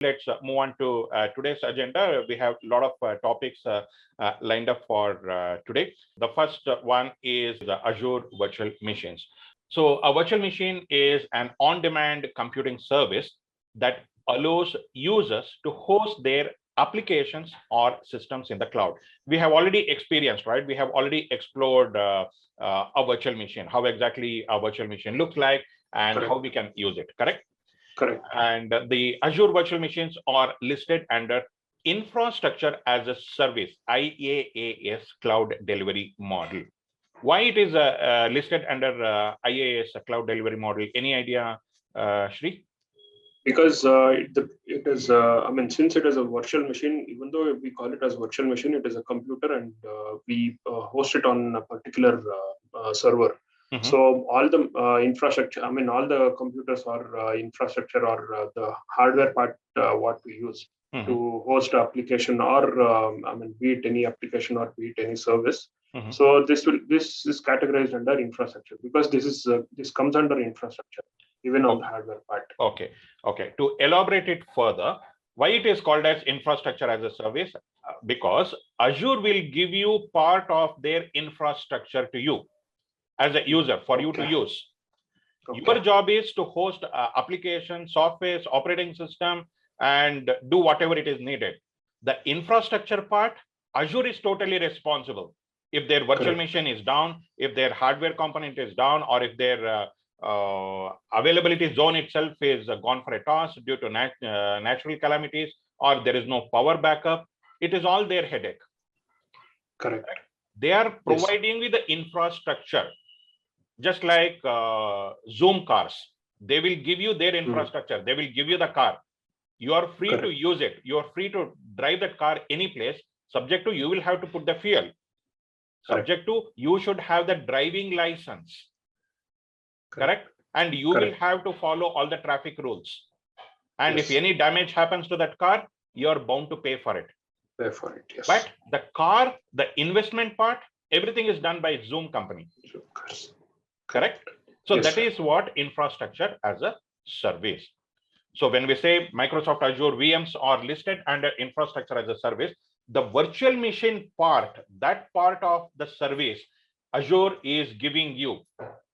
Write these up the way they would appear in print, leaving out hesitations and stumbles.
let's move on to today's agenda. We have a lot of topics lined up for today. The first one is the Azure Virtual Machines. So a virtual machine is an on-demand computing service that allows users to host their applications or systems in the cloud. We have already experienced, right? We have already explored a virtual machine, how exactly a virtual machine looks like and Correct. how we can use it, correct? Correct. And the Azure Virtual Machines are listed under Infrastructure as a Service, IaaS Cloud Delivery Model. Why it is listed under IaaS Cloud Delivery Model? Any idea, Shri? Because it is, I mean, since it is a virtual machine, even though we call it as virtual machine, it is a computer, and we host it on a particular server. Mhm. So all the infrastructure, I mean, all the computers or infrastructure or the hardware part, what we use Mhm. to host application or I mean, be it any application or be it any service. Mhm. So this is categorized under infrastructure because this comes under infrastructure, even on the hardware part. Okay. Okay. To elaborate it further, why it is called as infrastructure as a service? Because Azure will give you part of their infrastructure to you as a user for you to use. Your job is to host application, software, operating system, and do whatever it is needed. The infrastructure part, Azure is totally responsible. If their virtual machine is down, if their hardware component is down, or if their availability zone itself is gone for a toss due to natural calamities, or there is no power backup, it is all their headache. Correct. They are providing with the infrastructure, just like Zoom cars. They will give you their infrastructure. They will give you the car. You are free to use it. You are free to drive that car any place. Subject to you will have to put the fuel. Subject to you should have the driving license. Correct? And you will have to follow all the traffic rules. And if any damage happens to that car, you are bound to pay for it. Pay for it, yes. But the car, the investment part, everything is done by Zoom company. Correct? So that is what infrastructure as a service. So when we say Microsoft Azure VMs are listed under infrastructure as a service, the virtual machine part, that part of the service, Azure is giving you.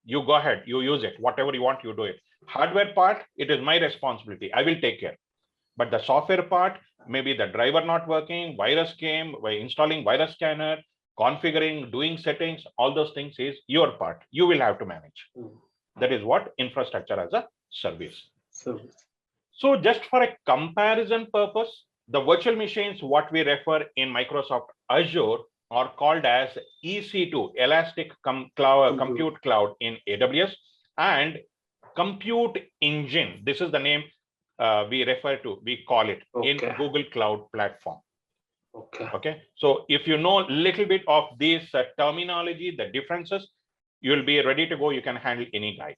You go ahead, you use it, whatever you want, you do it. Hardware part, it is my responsibility. I will take care. But the software part, maybe the driver not working, virus came, by installing virus scanner, configuring, doing settings, all those things is your part. You will have to manage. That is what infrastructure as a service. So just for a comparison purpose, the virtual machines, what we refer in Microsoft Azure, are called as EC2, Elastic Compute Cloud in AWS, and Compute Engine. This is the name we refer to, we call it in Google Cloud Platform. Okay. So if you know a little bit of this terminology, the differences, you will be ready to go. You can handle any guy.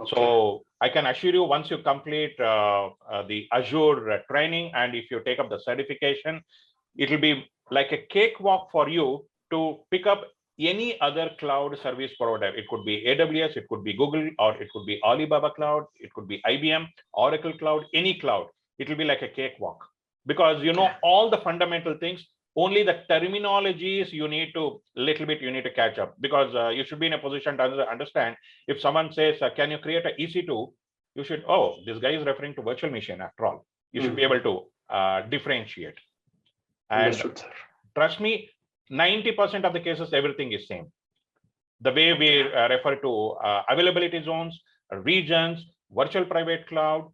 So I can assure you, once you complete the Azure training, and if you take up the certification, it will be like a cakewalk for you to pick up any other cloud service provider. It could be AWS, it could be Google, or it could be Alibaba Cloud, it could be IBM, Oracle Cloud, any cloud. It will be like a cakewalk because you know all the fundamental things. Only the terminologies you need to catch up, because you should be in a position to understand. If someone says, can you create an EC2? You should, oh, this guy is referring to virtual machine after all. You should be able to differentiate. And trust me, 90% of the cases, everything is same. The way we refer to availability zones, regions, virtual private cloud,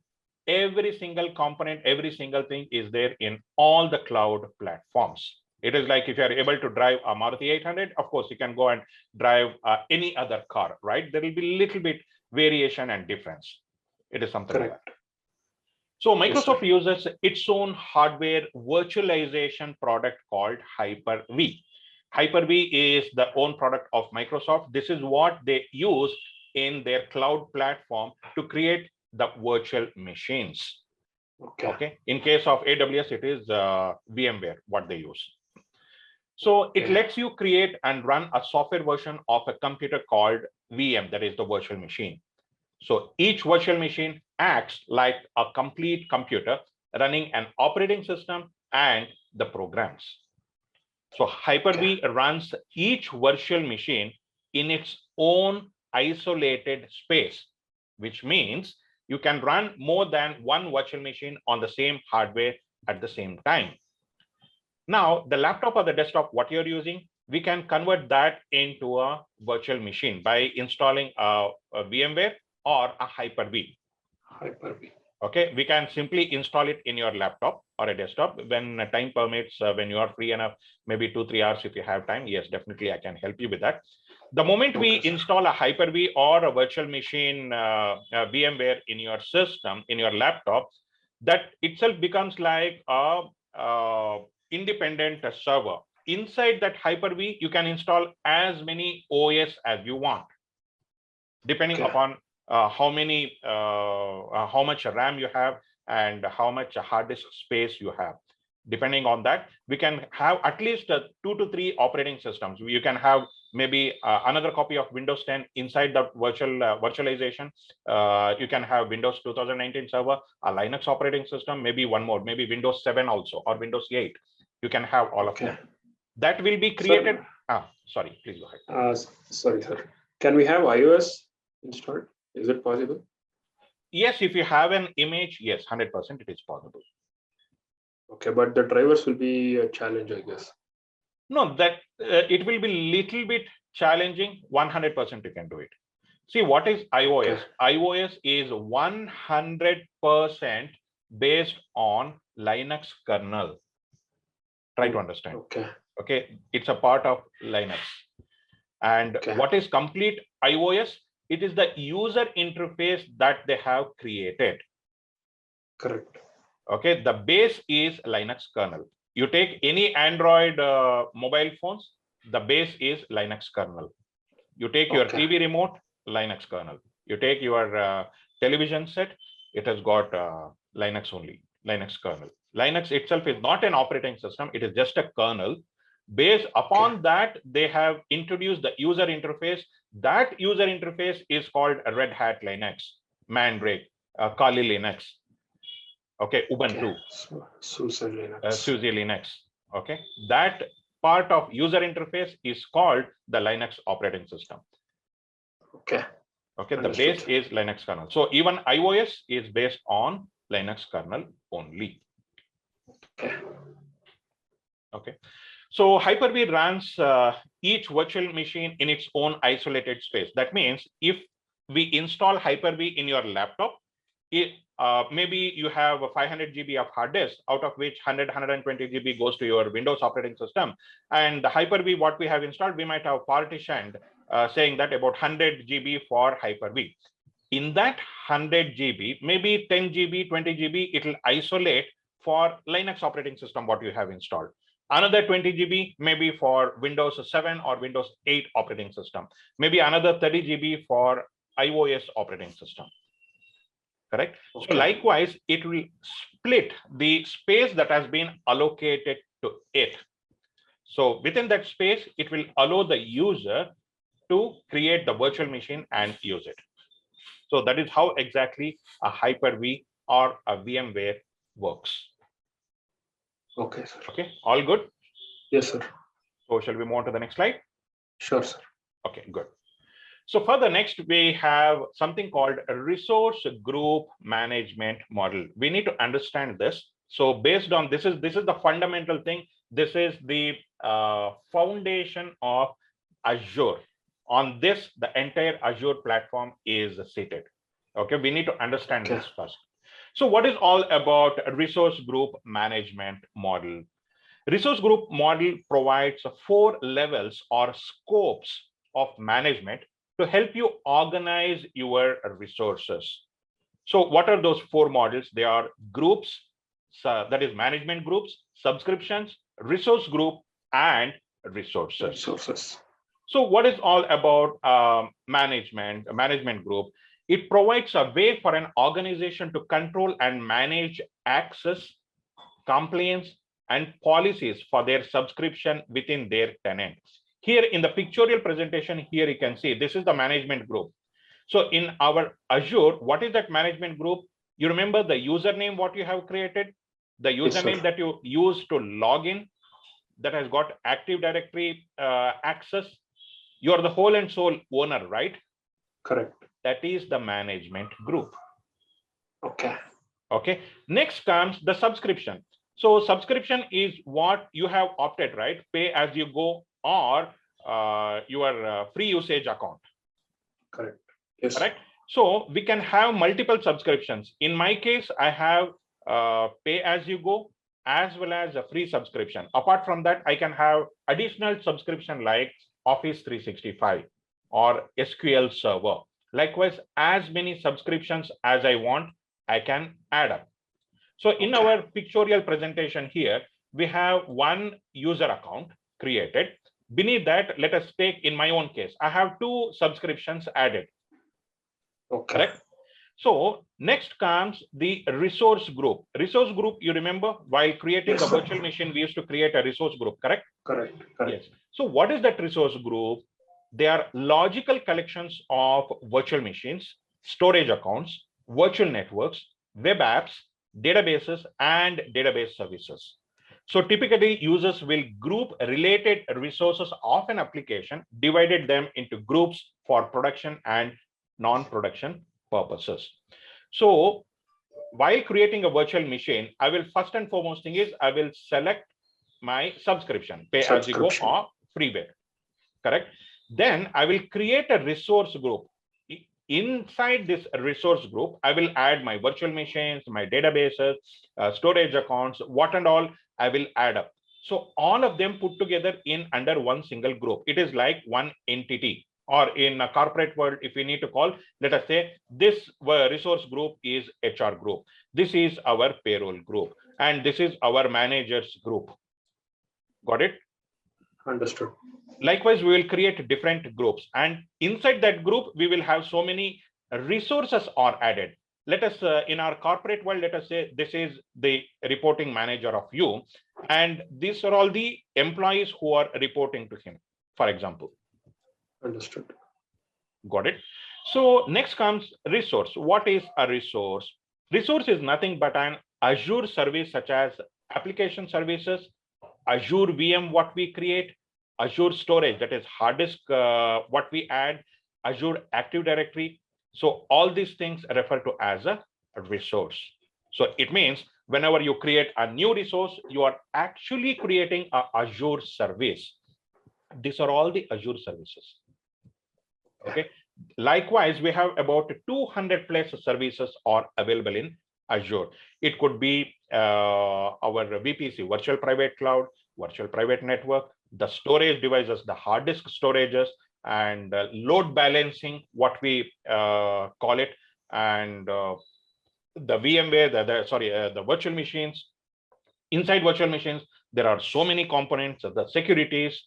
every single component, every single thing is there in all the cloud platforms. It is like if you are able to drive a Maruti 800, of course, you can go and drive any other car, right? There will be a little bit variation and difference. It is something like that. So Microsoft uses its own hardware virtualization product called Hyper-V. Hyper-V is the own product of Microsoft. This is what they use in their cloud platform to create the virtual machines. Okay. In case of AWS, it is VMware, what they use. So it lets you create and run a software version of a computer called VM, that is the virtual machine. So each virtual machine acts like a complete computer running an operating system and the programs. So Hyper-V runs each virtual machine in its own isolated space, which means you can run more than one virtual machine on the same hardware at the same time. Now, the laptop or the desktop, what you're using, we can convert that into a virtual machine by installing a VMware or a Hyper-V. Hyper-V. Okay, we can simply install it in your laptop or a desktop when time permits, when you are free enough, maybe 2-3 hours if you have time. Yes, definitely I can help you with that. The moment we install a Hyper-V or a virtual machine VMware in your system, in your laptop, that itself becomes like a independent server. Inside that Hyper-V, you can install as many OS as you want, depending upon how much RAM you have and how much hard disk space you have. Depending on that, we can have at least 2 to 3 operating systems. You can have maybe another copy of Windows 10 inside the virtualization. You can have Windows 2019 server, a Linux operating system, maybe one more, maybe Windows 7 also, or Windows 8. You can have all of them. That will be created. Sorry, please go ahead. Sorry, sir. Can we have iOS installed? Is it possible? Yes, if you have an image, yes, 100% it is possible. Okay, but the drivers will be a challenge, I guess. No, that it will be little bit challenging. 100% you can do it. See, what is iOS? iOS is 100% based on Linux kernel. Try to understand. Okay, it's a part of Linux. And what is complete iOS? It is the user interface that they have created. Correct. Okay, the base is Linux kernel. You take any Android mobile phones, the base is Linux kernel. You take your TV remote, Linux kernel. You take your television set, it has got Linux only, Linux kernel. Linux itself is not an operating system, it is just a kernel. Based upon that, they have introduced the user interface. That user interface is called Red Hat Linux, Mandrake, Kali Linux. Okay, Ubuntu, SUSE Linux. SUSE Linux. Okay, that part of user interface is called the Linux operating system. Okay, the base is Linux kernel. So even iOS is based on Linux kernel only. Okay. So Hyper-V runs each virtual machine in its own isolated space. That means if we install Hyper-V in your laptop, maybe you have 500 GB of hard disk, out of which 120 GB goes to your Windows operating system. And the Hyper-V, what we have installed, we might have partitioned saying that about 100 GB for Hyper-V. In that 100 GB, maybe 10 GB, 20 GB, it will isolate for Linux operating system, what you have installed. Another 20 GB maybe for Windows 7 or Windows 8 operating system. Maybe another 30 GB for iOS operating system. Correct? So likewise, it will split the space that has been allocated to it. So within that space, it will allow the user to create the virtual machine and use it. So that is how exactly a Hyper-V or a VMware works. Okay, sir. Okay, all good? Yes, sir. So shall we move on to the next slide? Sure, sir. Okay, good. So for the next, we have something called a resource group management model. We need to understand this. So based on this is the fundamental thing. This is the foundation of Azure. On this, the entire Azure platform is seated. Okay, we need to understand this first. So what is all about a resource group management model? Resource group model provides 4 levels or scopes of management to help you organize your resources. So what are those 4 models? They are groups, that is management groups, subscriptions, resource group, and resources. So what is all about management group? It provides a way for an organization to control and manage access, compliance, and policies for their subscription within their tenants. Here in the pictorial presentation, here you can see this is the management group. So in our Azure, what is that management group? You remember the username what you have created? the username that you use to log in, that has got Active Directory access. You are the whole and sole owner, right? Correct. That is the management group. Okay. Okay. Next comes the subscription. So subscription is what you have opted, right? Pay as you go, or your free usage account. Correct. Yes. Correct. So we can have multiple subscriptions. In my case, I have pay as you go as well as a free subscription. Apart from that, I can have additional subscription like Office 365 or SQL Server. Likewise, as many subscriptions as I want, I can add up. So in our pictorial presentation here, we have one user account created. Beneath that, let us take in my own case, I have 2 subscriptions added. Okay. Correct. So next comes the resource group. Resource group, you remember, while creating the virtual machine, we used to create a resource group, correct? Correct. Yes. So what is that resource group? They are logical collections of virtual machines, storage accounts, virtual networks, web apps, databases, and database services. So typically users will group related resources of an application, divided them into groups for production and non-production purposes. So while creating a virtual machine, I will first and foremost thing is I will select my subscription, pay as you go or freeware, correct? Then I will create a resource group. Inside this resource group, I will add my virtual machines, my databases, storage accounts, what and all I will add up. So all of them put together in under one single group. It is like one entity. Or in a corporate world, if we need to call, let us say this resource group is HR group. This is our payroll group. And this is our managers group. Got it? Understood. Likewise, we will create different groups. And inside that group, we will have so many resources are added. Let us, in our corporate world, let us say this is the reporting manager of you. And these are all the employees who are reporting to him, for example. Understood. Got it. So next comes resource. What is a resource? Resource is nothing but an Azure service such as application services, Azure VM, what we create, Azure storage, that is hard disk, what we add, Azure Active Directory. So all these things refer to as a resource. So it means whenever you create a new resource, you are actually creating a Azure service. These are all the Azure services. Okay. Likewise, we have about 200 plus services are available in Azure. It could be our VPC, virtual private cloud, virtual private network, the storage devices, the hard disk storages, and load balancing, what we call it, and the VMware, the virtual machines. Inside virtual machines, there are so many components, the securities,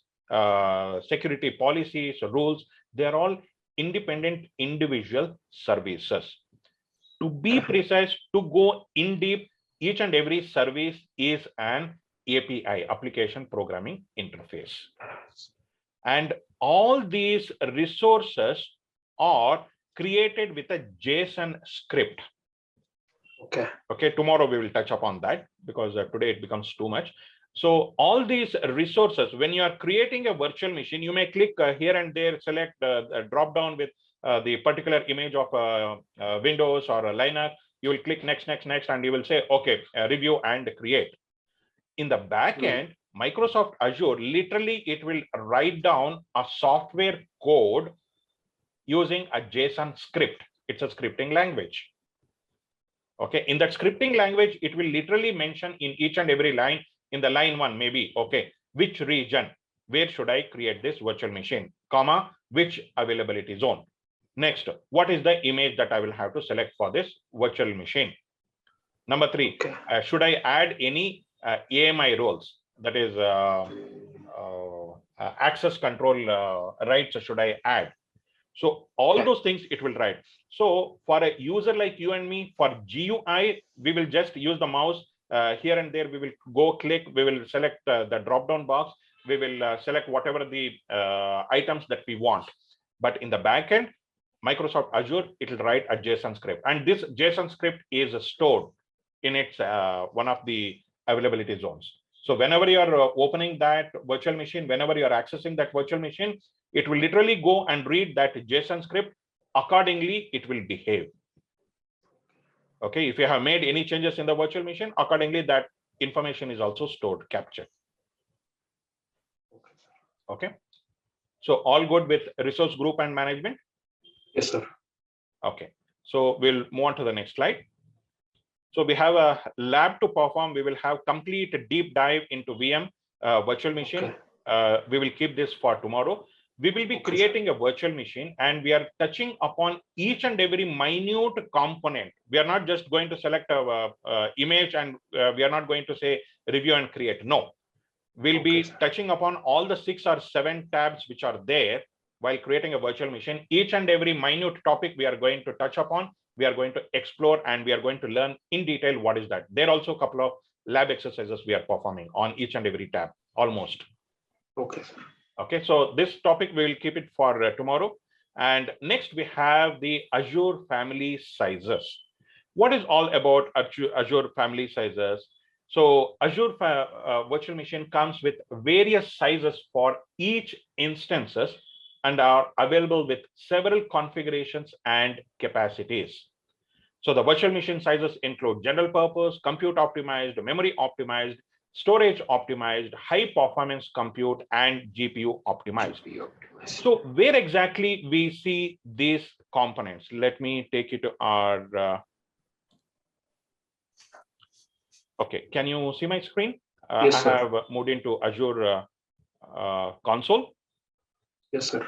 security policies, rules. They are all independent individual services. To be precise, to go in deep, each and every service is an API, application programming interface. And all these resources are created with a JSON script. Okay, tomorrow we will touch upon that because today it becomes too much. So all these resources, when you are creating a virtual machine, you may click here and there, select a drop down with the particular image of Windows or a Linux. You will click next, and you will say, okay, review and create. In the back end, Microsoft Azure, literally, it will write down a software code using a JSON script. It's a scripting language. Okay, in that scripting language, it will literally mention in each and every line, in the line 1, maybe, okay, which region, where should I create this virtual machine, comma, which availability zone. Next, what is the image that I will have to select for this virtual machine? Number 3, should I add any AMI roles, that is access control rights, should I add? So all those things it will write. So for a user like you and me, for GUI, we will just use the mouse here and there. We will go click, we will select the drop down box. We will select whatever the items that we want. But in the back end, Microsoft Azure, it will write a JSON script. And this JSON script is stored in its one of the availability zones. So whenever you are opening that virtual machine, whenever you are accessing that virtual machine, it will literally go and read that JSON script. Accordingly, it will behave. Okay, if you have made any changes in the virtual machine, accordingly that information is also stored, captured. Okay, so all good with resource group and management? Yes, sir. Okay, so we'll move on to the next slide. So we have a lab to perform. We will have complete deep dive into VM virtual machine. Okay. We will keep this for tomorrow. We will be creating a virtual machine, and we are touching upon each and every minute component. We are not just going to select a image and we are not going to say review and create. No, we'll be touching upon all the 6 or 7 tabs which are there while creating a virtual machine. Each and every minute topic we are going to touch upon, we are going to explore, and we are going to learn in detail what is that. There are also a couple of lab exercises we are performing on each and every tab, almost. Okay. Okay, so this topic we will keep it for tomorrow. And next we have the Azure family sizes. What is all about Azure family sizes? So Azure virtual machine comes with various sizes for each instances and are available with several configurations and capacities. So the virtual machine sizes include general purpose, compute optimized, memory optimized, storage optimized, high performance compute, and GPU optimized. So where exactly we see these components? Let me take you to our okay, can you see my screen? Yes, I sir. have moved into Azure console. Yes, sir.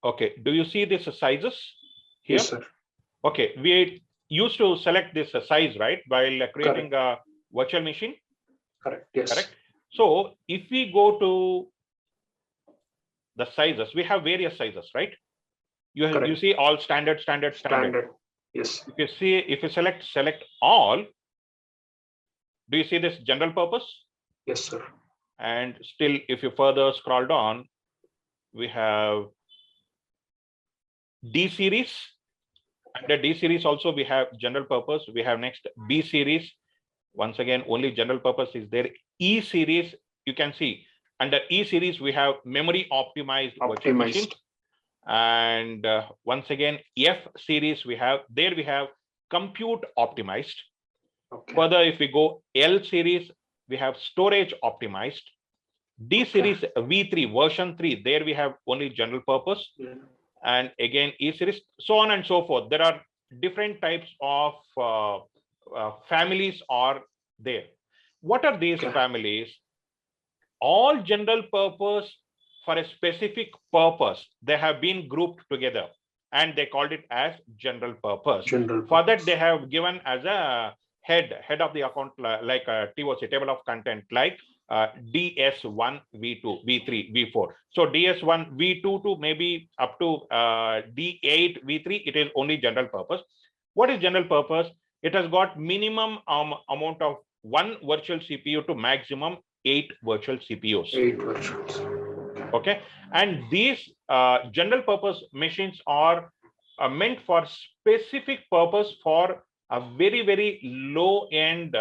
Okay, do you see these sizes here? Yes, sir. Okay, we used to select this size, right, while creating a virtual machine. Correct. Yes. Correct. So if we go to the sizes, we have various sizes, right? You see all standard. Yes. If you select all, do you see this general purpose? Yes, sir. And still, if you further scroll down, we have D series. Under D series also we have general purpose. We have next B series. Once again, only general purpose is there. E series, you can see under E series we have memory optimized virtual machine. And once again, F series we have compute optimized. Okay. Further, if we go L series, we have storage optimized. D series V3 version 3, there we have only general purpose. Yeah. And again E series, so on and so forth. There are different types of families are there. What are these families? All general purpose for a specific purpose. They have been grouped together and they called it as general purpose. For that, they have given as a head of the account like a TOC, table of content, like DS1, V2, V3, V4. So DS1, V2 to maybe up to D8, V3, it is only general purpose. What is general purpose? It has got minimum amount of 1 virtual CPU to maximum 8 virtual CPUs. 8 virtuals. Okay, and these general purpose machines are meant for specific purpose for a very, very low end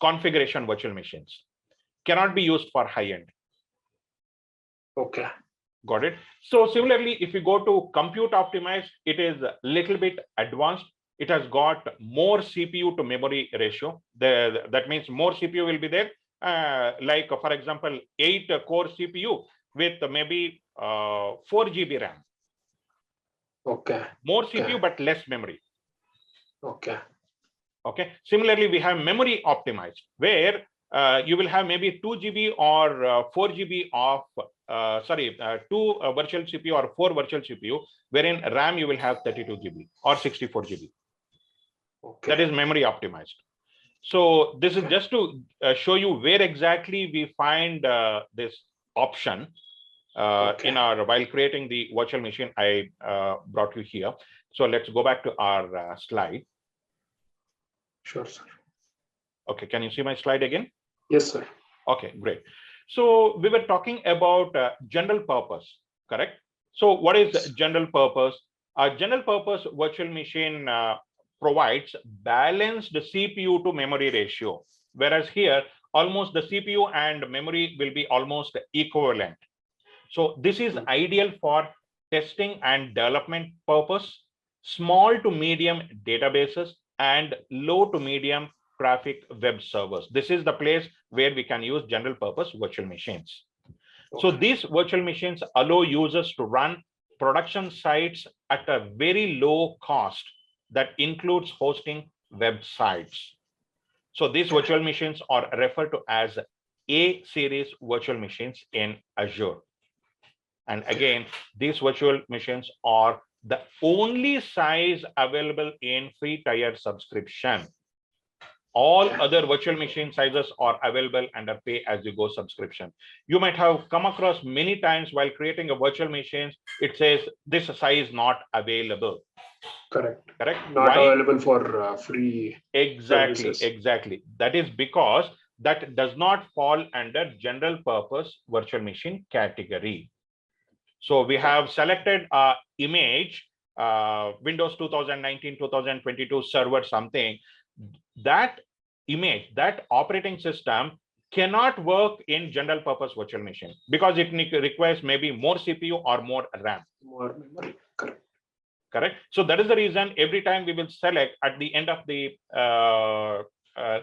configuration virtual machines. Cannot be used for high end. Okay. Got it. So similarly, if you go to compute optimized, it is a little bit advanced. It has got more CPU to memory ratio. That means more CPU will be there. Like for example, 8 core CPU with maybe 4 GB RAM. Okay. More CPU but less memory. Okay. Okay. Similarly, we have memory optimized, where you will have maybe 2 GB or 4 GB of 2 virtual CPU or 4 virtual CPU, wherein RAM you will have 32 GB or 64 GB. Okay. That is memory optimized. So this is just to show you where exactly we find this option in our, while creating the virtual machine. I brought you here. So let's go back to our slide. Sure, sir. Okay, can you see my slide again? Yes, sir. Okay, great. So we were talking about general purpose, correct? So what is general purpose? A general purpose virtual machine provides balanced CPU to memory ratio, whereas here almost the CPU and memory will be almost equivalent. So this is ideal for testing and development purpose, small to medium databases, and low to medium traffic web servers. This is the place where we can use general purpose virtual machines. So these virtual machines allow users to run production sites at a very low cost that includes hosting websites. So these virtual machines are referred to as A series virtual machines in Azure. And again, these virtual machines are the only size available in free tier subscription. All other virtual machine sizes are available under pay as you go subscription. You might have come across many times while creating a virtual machine, it says this size not available. Correct. Not Why? Available for free. Exactly, services. Exactly. That is because that does not fall under general purpose virtual machine category. So we have selected a image, Windows 2019, 2022 server something. That image, that operating system cannot work in general purpose virtual machine because it requires maybe more CPU or more RAM. More memory, correct. So that is the reason every time we will select at the end of the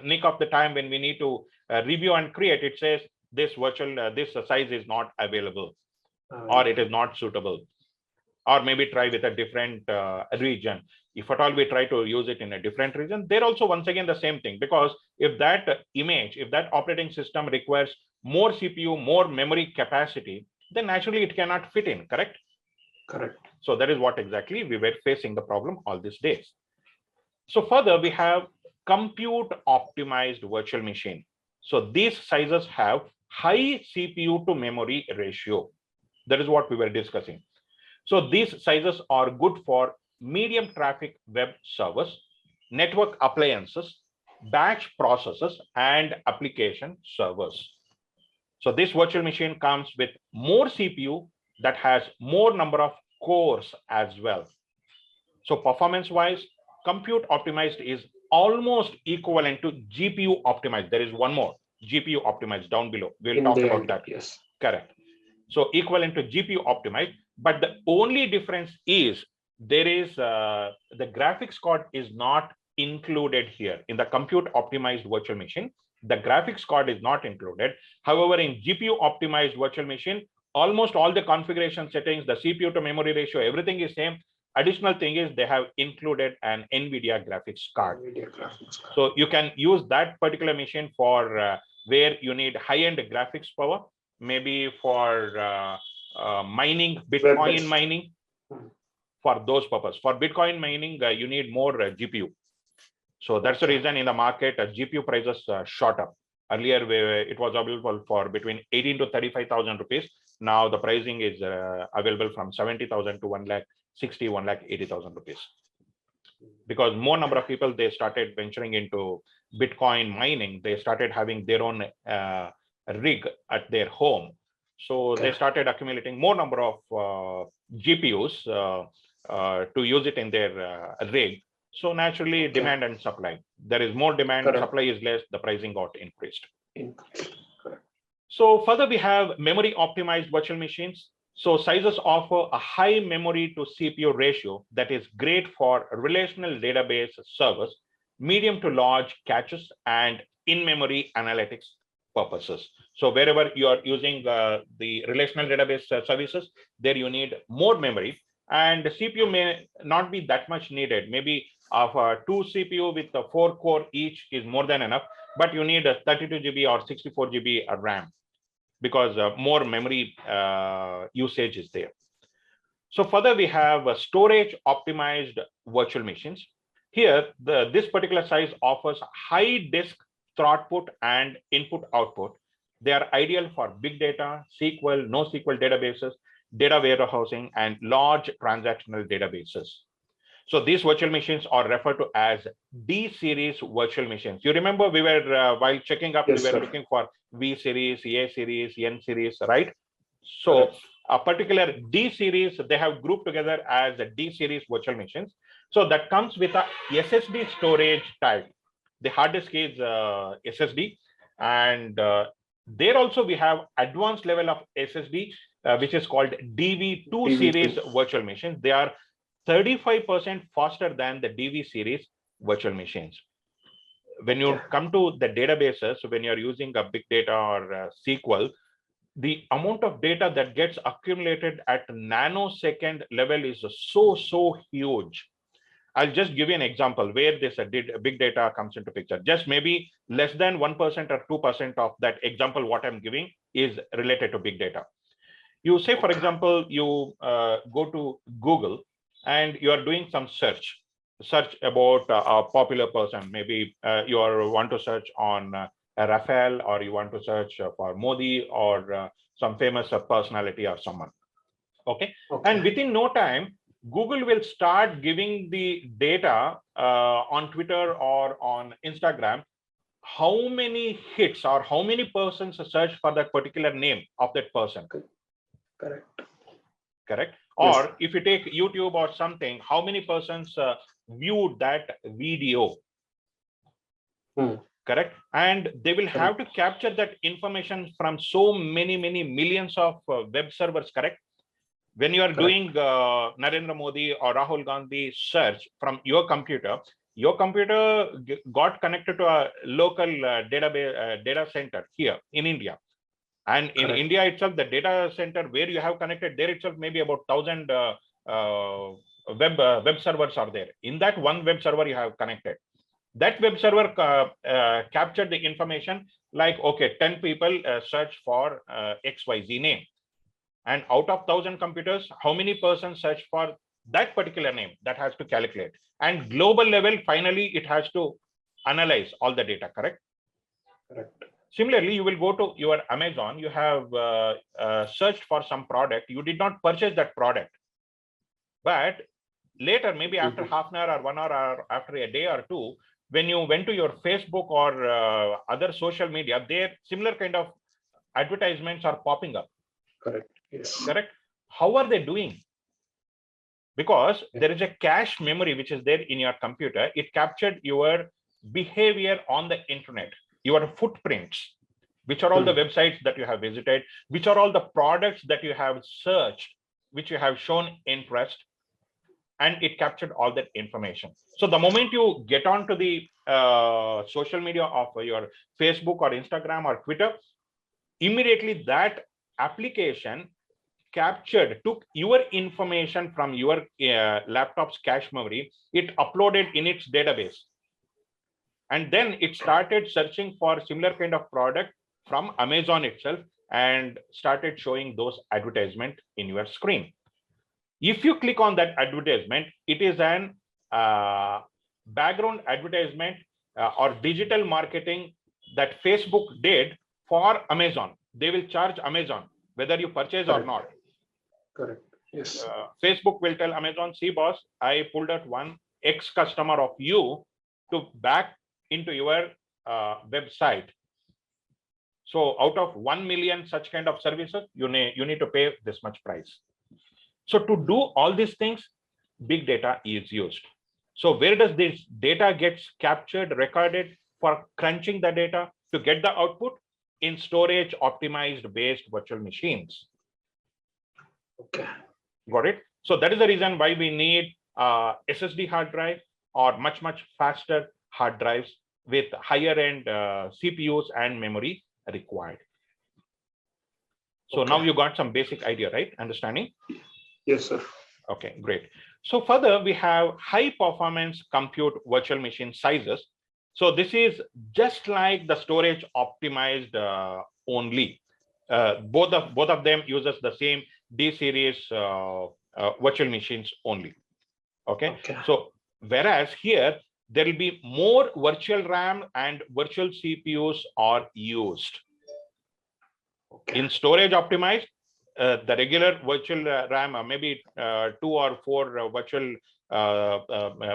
nick of the time when we need to review and create, it says this virtual, this size is not available or it is not suitable. Or maybe try with a different region. If at all we try to use it in a different region, they're also once again the same thing, because if that image, if that operating system requires more CPU, more memory capacity, then naturally it cannot fit in, correct? Correct. So that is what exactly we were facing the problem all these days. So further, we have compute optimized virtual machine. So these sizes have high CPU to memory ratio. That is what we were discussing. So these sizes are good for medium traffic web servers, network appliances, batch processors, and application servers. So this virtual machine comes with more CPU that has more number of cores as well. So performance-wise, compute optimized is almost equivalent to GPU optimized. There is one more, GPU optimized down below. We'll talk about that. Yes. Correct. So equivalent to GPU optimized, but the only difference is there is the graphics card is not included here in the compute optimized virtual machine. The graphics card is not included. However, in GPU optimized virtual machine, almost all the configuration settings, the CPU to memory ratio, everything is same. Additional thing is they have included an NVIDIA graphics card. So you can use that particular machine for where you need high-end graphics power, maybe for mining, Bitcoin mining, for those purposes. For Bitcoin mining, you need more GPU. So that's the reason in the market, GPU prices shot up. Earlier, it was available for between 18 to 35,000 rupees. Now the pricing is available from 70,000 to 1,60,000, 1,80,000 rupees. Because more number of people, they started venturing into Bitcoin mining. They started having their own rig at their home. So they started accumulating more number of GPUs to use it in their rig. So naturally, demand and supply. There is more demand, supply is less, the pricing got increased. So further, we have memory optimized virtual machines. So sizes offer a high memory to CPU ratio that is great for relational database servers, medium to large caches, and in-memory analytics purposes. So wherever you are using the relational database services, there you need more memory, and the CPU may not be that much needed. Maybe of 2 CPU with 4 core each is more than enough, but you need a 32 GB or 64 GB RAM because more memory usage is there. So further, we have storage optimized virtual machines. Here, this particular size offers high disk throughput and input output. They are ideal for big data, SQL, NoSQL databases, data warehousing, and large transactional databases. So these virtual machines are referred to as D series virtual machines. You remember we were, while checking up, we were looking for V series, A series, N series, right? So a particular D series, they have grouped together as a D series virtual machines. So that comes with a SSD storage type. The hard disk is SSD, and there also we have advanced level of SSD, which is called DV2 series virtual machines. They are 35% faster than the DV series virtual machines. When you come to the databases, when you're using a big data or SQL, the amount of data that gets accumulated at nanosecond level is so huge. I'll just give you an example where this big data comes into picture. Just maybe less than 1% or 2% of that example what I'm giving is related to big data. You say, for example, you go to Google and you are doing some search about a popular person. Maybe you want to search on Rafael, or you want to search for Modi, or some famous personality or someone. Okay. And within no time, Google will start giving the data on Twitter or on Instagram, how many hits or how many persons search for that particular name of that person. Correct. Or yes, if you take YouTube or something, how many persons viewed that video. Correct. And they will have to capture that information from so many millions of web servers. Correct. When you are doing Narendra Modi or Rahul Gandhi search from your computer got connected to a local database data center here in India. And in India itself, the data center where you have connected, there itself maybe about 1,000 web servers are there. In that one web server you have connected. That web server captured the information like, okay, 10 people search for XYZ name. And out of 1,000 computers, how many persons search for that particular name? That has to calculate. And global level, finally, it has to analyze all the data, correct? Correct. Similarly, you will go to your Amazon, you have searched for some product, you did not purchase that product. But later, maybe after half an hour or 1 hour or after a day or two, when you went to your Facebook or other social media, there similar kind of advertisements are popping up. Correct. Yes. Correct. How are they doing? Because there is a cache memory which is there in your computer. It captured your behavior on the internet, your footprints, which are all the websites that you have visited, which are all the products that you have searched, which you have shown interest, and it captured all that information. So the moment you get onto the social media of your Facebook or Instagram or Twitter, immediately that application took your information from your laptop's cache memory, it uploaded in its database. And then it started searching for similar kind of product from Amazon itself and started showing those advertisements in your screen. If you click on that advertisement, it is an background advertisement or digital marketing that Facebook did for Amazon. They will charge Amazon whether you purchase or not. Correct. Yes. Facebook will tell Amazon, see boss, I pulled out one X customer of you to back into your website. So out of 1 million such kind of services, you need to pay this much price. So to do all these things, big data is used. So where does this data gets captured, recorded for crunching the data to get the output? In storage optimized based virtual machines. Okay. Got it. So that is the reason why we need SSD hard drive or much faster hard drives with higher end CPUs and memory required. So now you got some basic idea, right? Understanding? Yes, sir. Okay, great. So further, we have high performance compute virtual machine sizes. So this is just like the storage optimized only. Both of them uses the same D series virtual machines only. Okay. So whereas here there will be more virtual RAM and virtual CPUs are used. In storage optimized, the regular virtual RAM, maybe 2 or 4 virtual,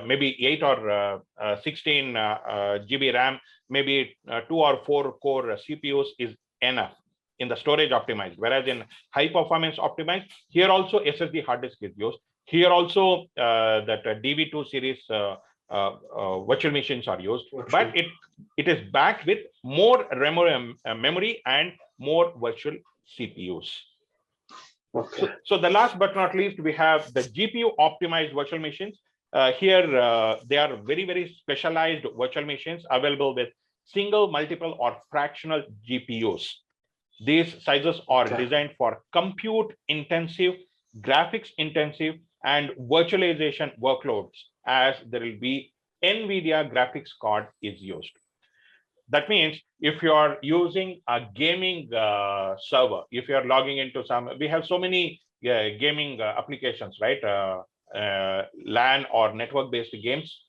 maybe 8 or 16 GB RAM, maybe 2 or 4 core CPUs is enough in the storage optimized. Whereas in high performance optimized, here also SSD hard disk is used. Here also that DV2 series virtual machines are used, but it is backed with more memory and more virtual CPUs. Okay. So the last but not least, we have the GPU optimized virtual machines. Here, they are very, very specialized virtual machines available with single, multiple, or fractional GPUs. These sizes are designed for compute intensive, graphics intensive, and virtualization workloads, as there will be NVIDIA graphics card is used. That means if you are using a gaming server, if you are logging into some, we have so many gaming applications, right? LAN or network-based games.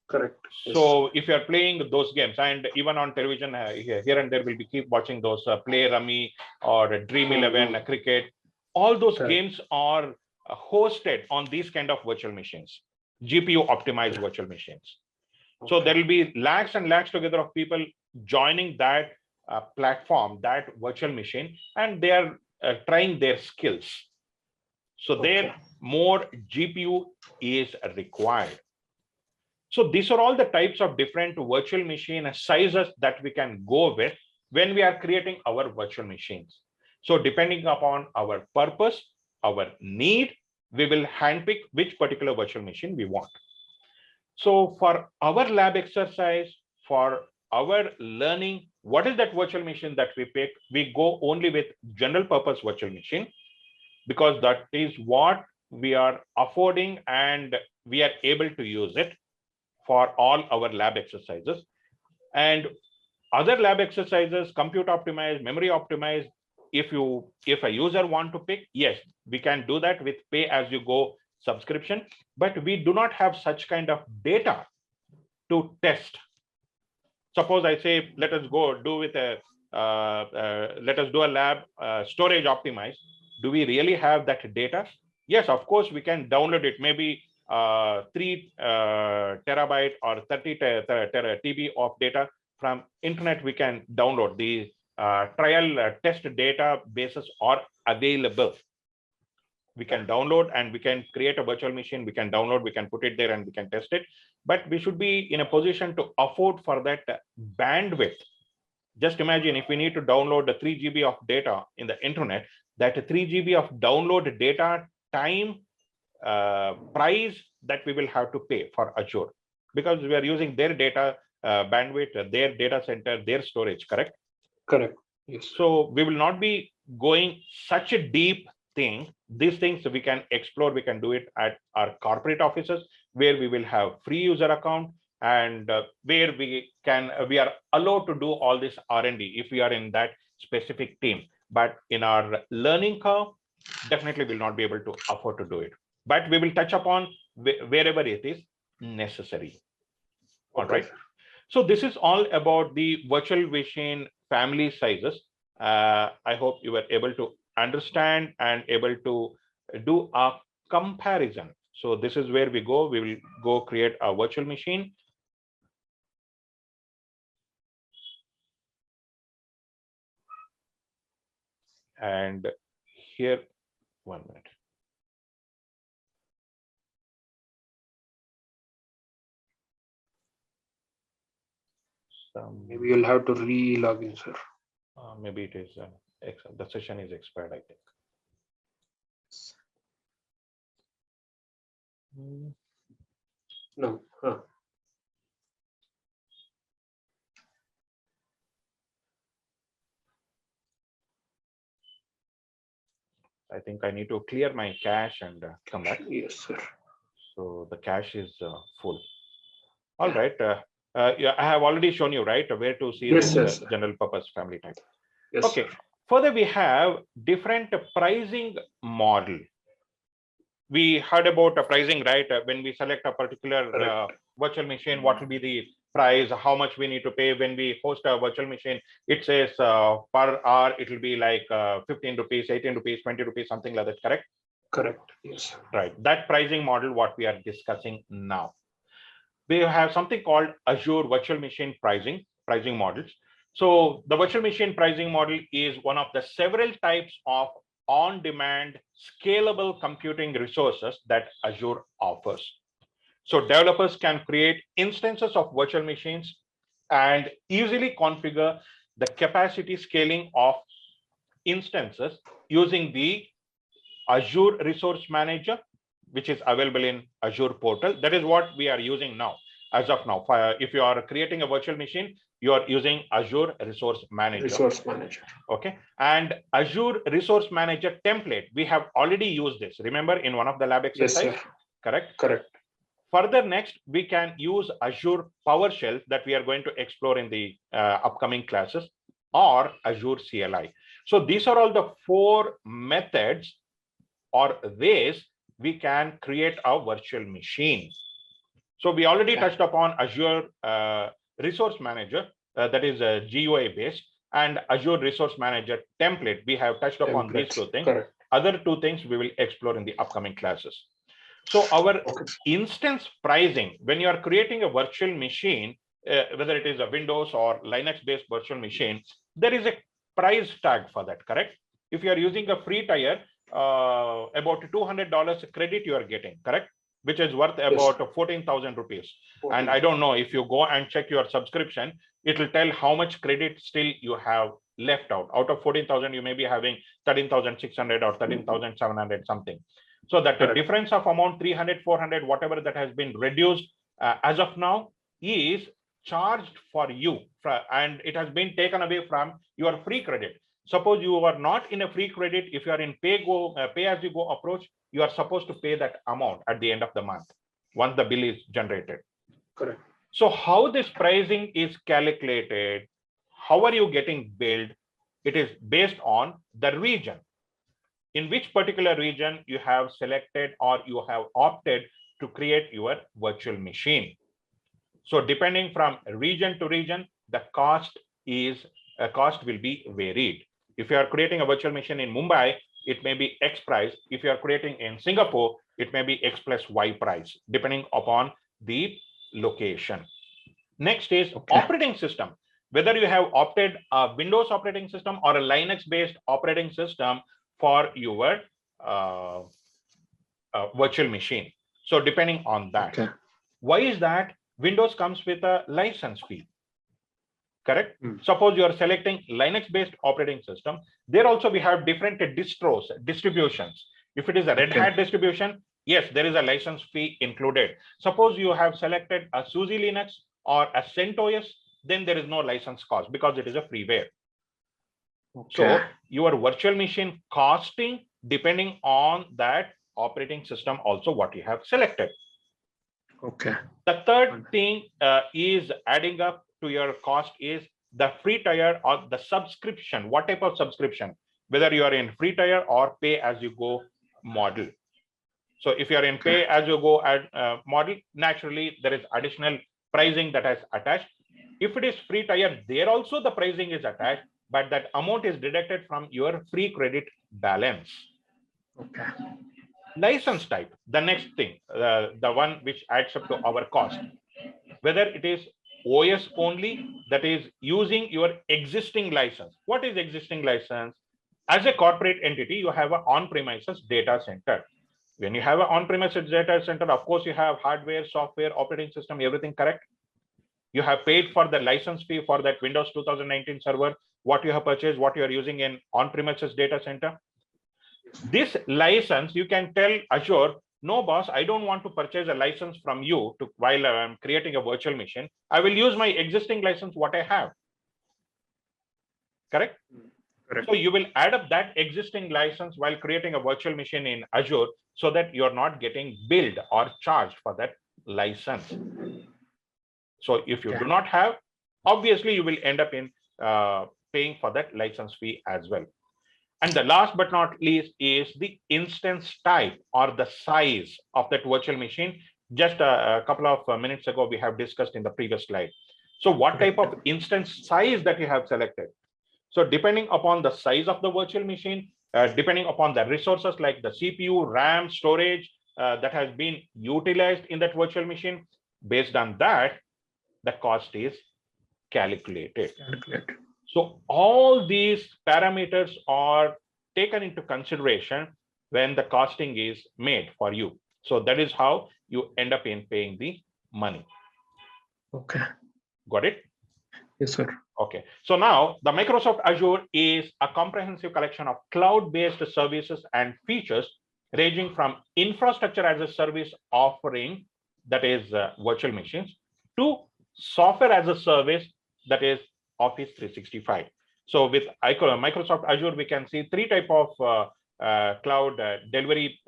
Correct. So if you are playing those games, and even on television here and there, we'll be keep watching those Play Rummy or Dream 11 Cricket. All those games are hosted on these kind of virtual machines, GPU optimized virtual machines. So there will be lakhs and lakhs together of people joining that platform, that virtual machine, and they are trying their skills. So there more GPU is required. So these are all the types of different virtual machine sizes that we can go with when we are creating our virtual machines. So depending upon our purpose, our need, we will handpick which particular virtual machine we want. So for our lab exercise, for our learning, what is that virtual machine that we pick? We go only with general purpose virtual machine, because that is what we are affording and we are able to use it for all our lab exercises. And other lab exercises, compute optimized, memory optimized, if a user want to pick, yes, we can do that with pay as you go subscription, but we do not have such kind of data to test. Suppose I say, let us go do with a let us do a lab storage optimized. Do we really have that data? Yes, of course we can download it, maybe 3 terabyte or 30 TB of data from internet. We can download the trial test databases are available. We can download and we can create a virtual machine. We can download, we can put it there and we can test it. But we should be in a position to afford for that bandwidth. Just imagine if we need to download the 3 GB of data in the internet, that 3 GB of download data time price that we will have to pay for Azure, because we are using their data bandwidth, their data center, their storage, correct? Correct. Yes. So we will not be going such a deep thing. These things we can explore, we can do it at our corporate offices where we will have free user account, and where we are allowed to do all this R&D if we are in that specific team. But in our learning curve, definitely will not be able to afford to do it. But we will touch upon wherever it is necessary. All right. So this is all about the virtual machine family sizes. I hope you were able to understand and able to do a comparison. So this is where we go. We will go create a virtual machine. And here, 1 minute. Maybe you'll have to re-log in, sir. Maybe it is the session is expired, I think. No. I think I need to clear my cache and come back. Yes, sir. So the cache is full. All right. Yeah, I have already shown you, right, where to see this general purpose family type. Yes, okay. Sir. Further, we have different pricing model. We heard about pricing, right? When we select a particular virtual machine, what will be the price, how much we need to pay. When we host a virtual machine, it says per hour, it will be like 15 rupees, 18 rupees, 20 rupees, something like that, correct? Correct, yes. Right, that pricing model, what we are discussing now. We have something called Azure Virtual Machine pricing models. So the virtual machine pricing model is one of the several types of on-demand, scalable computing resources that Azure offers. So developers can create instances of virtual machines and easily configure the capacity scaling of instances using the Azure Resource Manager, which is available in Azure portal. That is what we are using now. As of now, if you are creating a virtual machine, you are using Azure Resource Manager. Resource Manager. Okay. And Azure Resource Manager template, we have already used this. Remember in one of the lab exercises? Yes, sir. Correct? Correct. Further, next, we can use Azure PowerShell that we are going to explore in the upcoming classes, or Azure CLI. So these are all the 4 methods or ways we can create a virtual machine. So we already touched upon Azure Resource Manager, that is GUI based, and Azure Resource Manager template. We have touched upon these 2 things. Correct. Other 2 things we will explore in the upcoming classes. So our instance pricing, when you are creating a virtual machine, whether it is a Windows or Linux based virtual machine, there is a price tag for that, correct? If you are using a free tier, about $200 credit you are getting, correct? Which is worth about 14,000 rupees. And I don't know, if you go and check your subscription, it will tell how much credit still you have left out. Out of 14,000, you may be having 13,600 or 13,700 something. So that the difference of amount 300, 400, whatever that has been reduced as of now is charged for you, and it has been taken away from your free credit. Suppose you are not in a free credit, if you are in pay as you go approach, you are supposed to pay that amount at the end of the month once the bill is generated. Correct. So how this pricing is calculated, how are you getting billed? It is based on the region. In which particular region you have selected or you have opted to create your virtual machine. So depending from region to region, the cost will be varied. If you are creating a virtual machine in Mumbai, it may be X price. If you are creating in Singapore, it may be X plus Y price, depending upon the location. Next is operating system. Whether you have opted a Windows operating system or a Linux-based operating system for your virtual machine. So depending on that. Why is that? Windows comes with a license fee. Correct? Suppose you are selecting Linux-based operating system. There also we have different distributions. If it is a Red Hat distribution, yes, there is a license fee included. Suppose you have selected a SUSE Linux or a CentOS, then there is no license cost because it is a freeware. So your virtual machine costing depending on that operating system also what you have selected. The third thing is adding up to your cost is the free tier or the subscription. What type of subscription? Whether you are in free tier or pay as you go model. So if you are in pay as you go model, naturally there is additional pricing that is attached. If it is free tier, there also the pricing is attached, but that amount is deducted from your free credit balance. License type, the next thing, the one which adds up to our cost. Whether it is OS only, that is using your existing license. What is existing license? As a corporate entity, you have an on-premises data center. When you have an on-premises data center, of course, you have hardware, software, operating system, everything correct. You have paid for the license fee for that Windows 2019 server, what you have purchased, what you are using in on-premises data center. This license, you can tell Azure, no, boss, I don't want to purchase a license from you while I'm creating a virtual machine. I will use my existing license, what I have. Correct? So you will add up that existing license while creating a virtual machine in Azure so that you're not getting billed or charged for that license. So if you do not have, obviously you will end up in paying for that license fee as well. And the last but not least is the instance type or the size of that virtual machine. Just a couple of minutes ago, we have discussed in the previous slide. So what type of instance size that you have selected? So depending upon the size of the virtual machine, depending upon the resources like the CPU, RAM, storage that has been utilized in that virtual machine, based on that, the cost is calculated. So all these parameters are taken into consideration when the costing is made for you. So that is how you end up in paying the money. Okay. Got it? Yes, sir. Okay. So now the Microsoft Azure is a comprehensive collection of cloud-based services and features ranging from infrastructure as a service offering, that is virtual machines, to software as a service, that is Office 365. So with Microsoft Azure, we can see three type of cloud delivery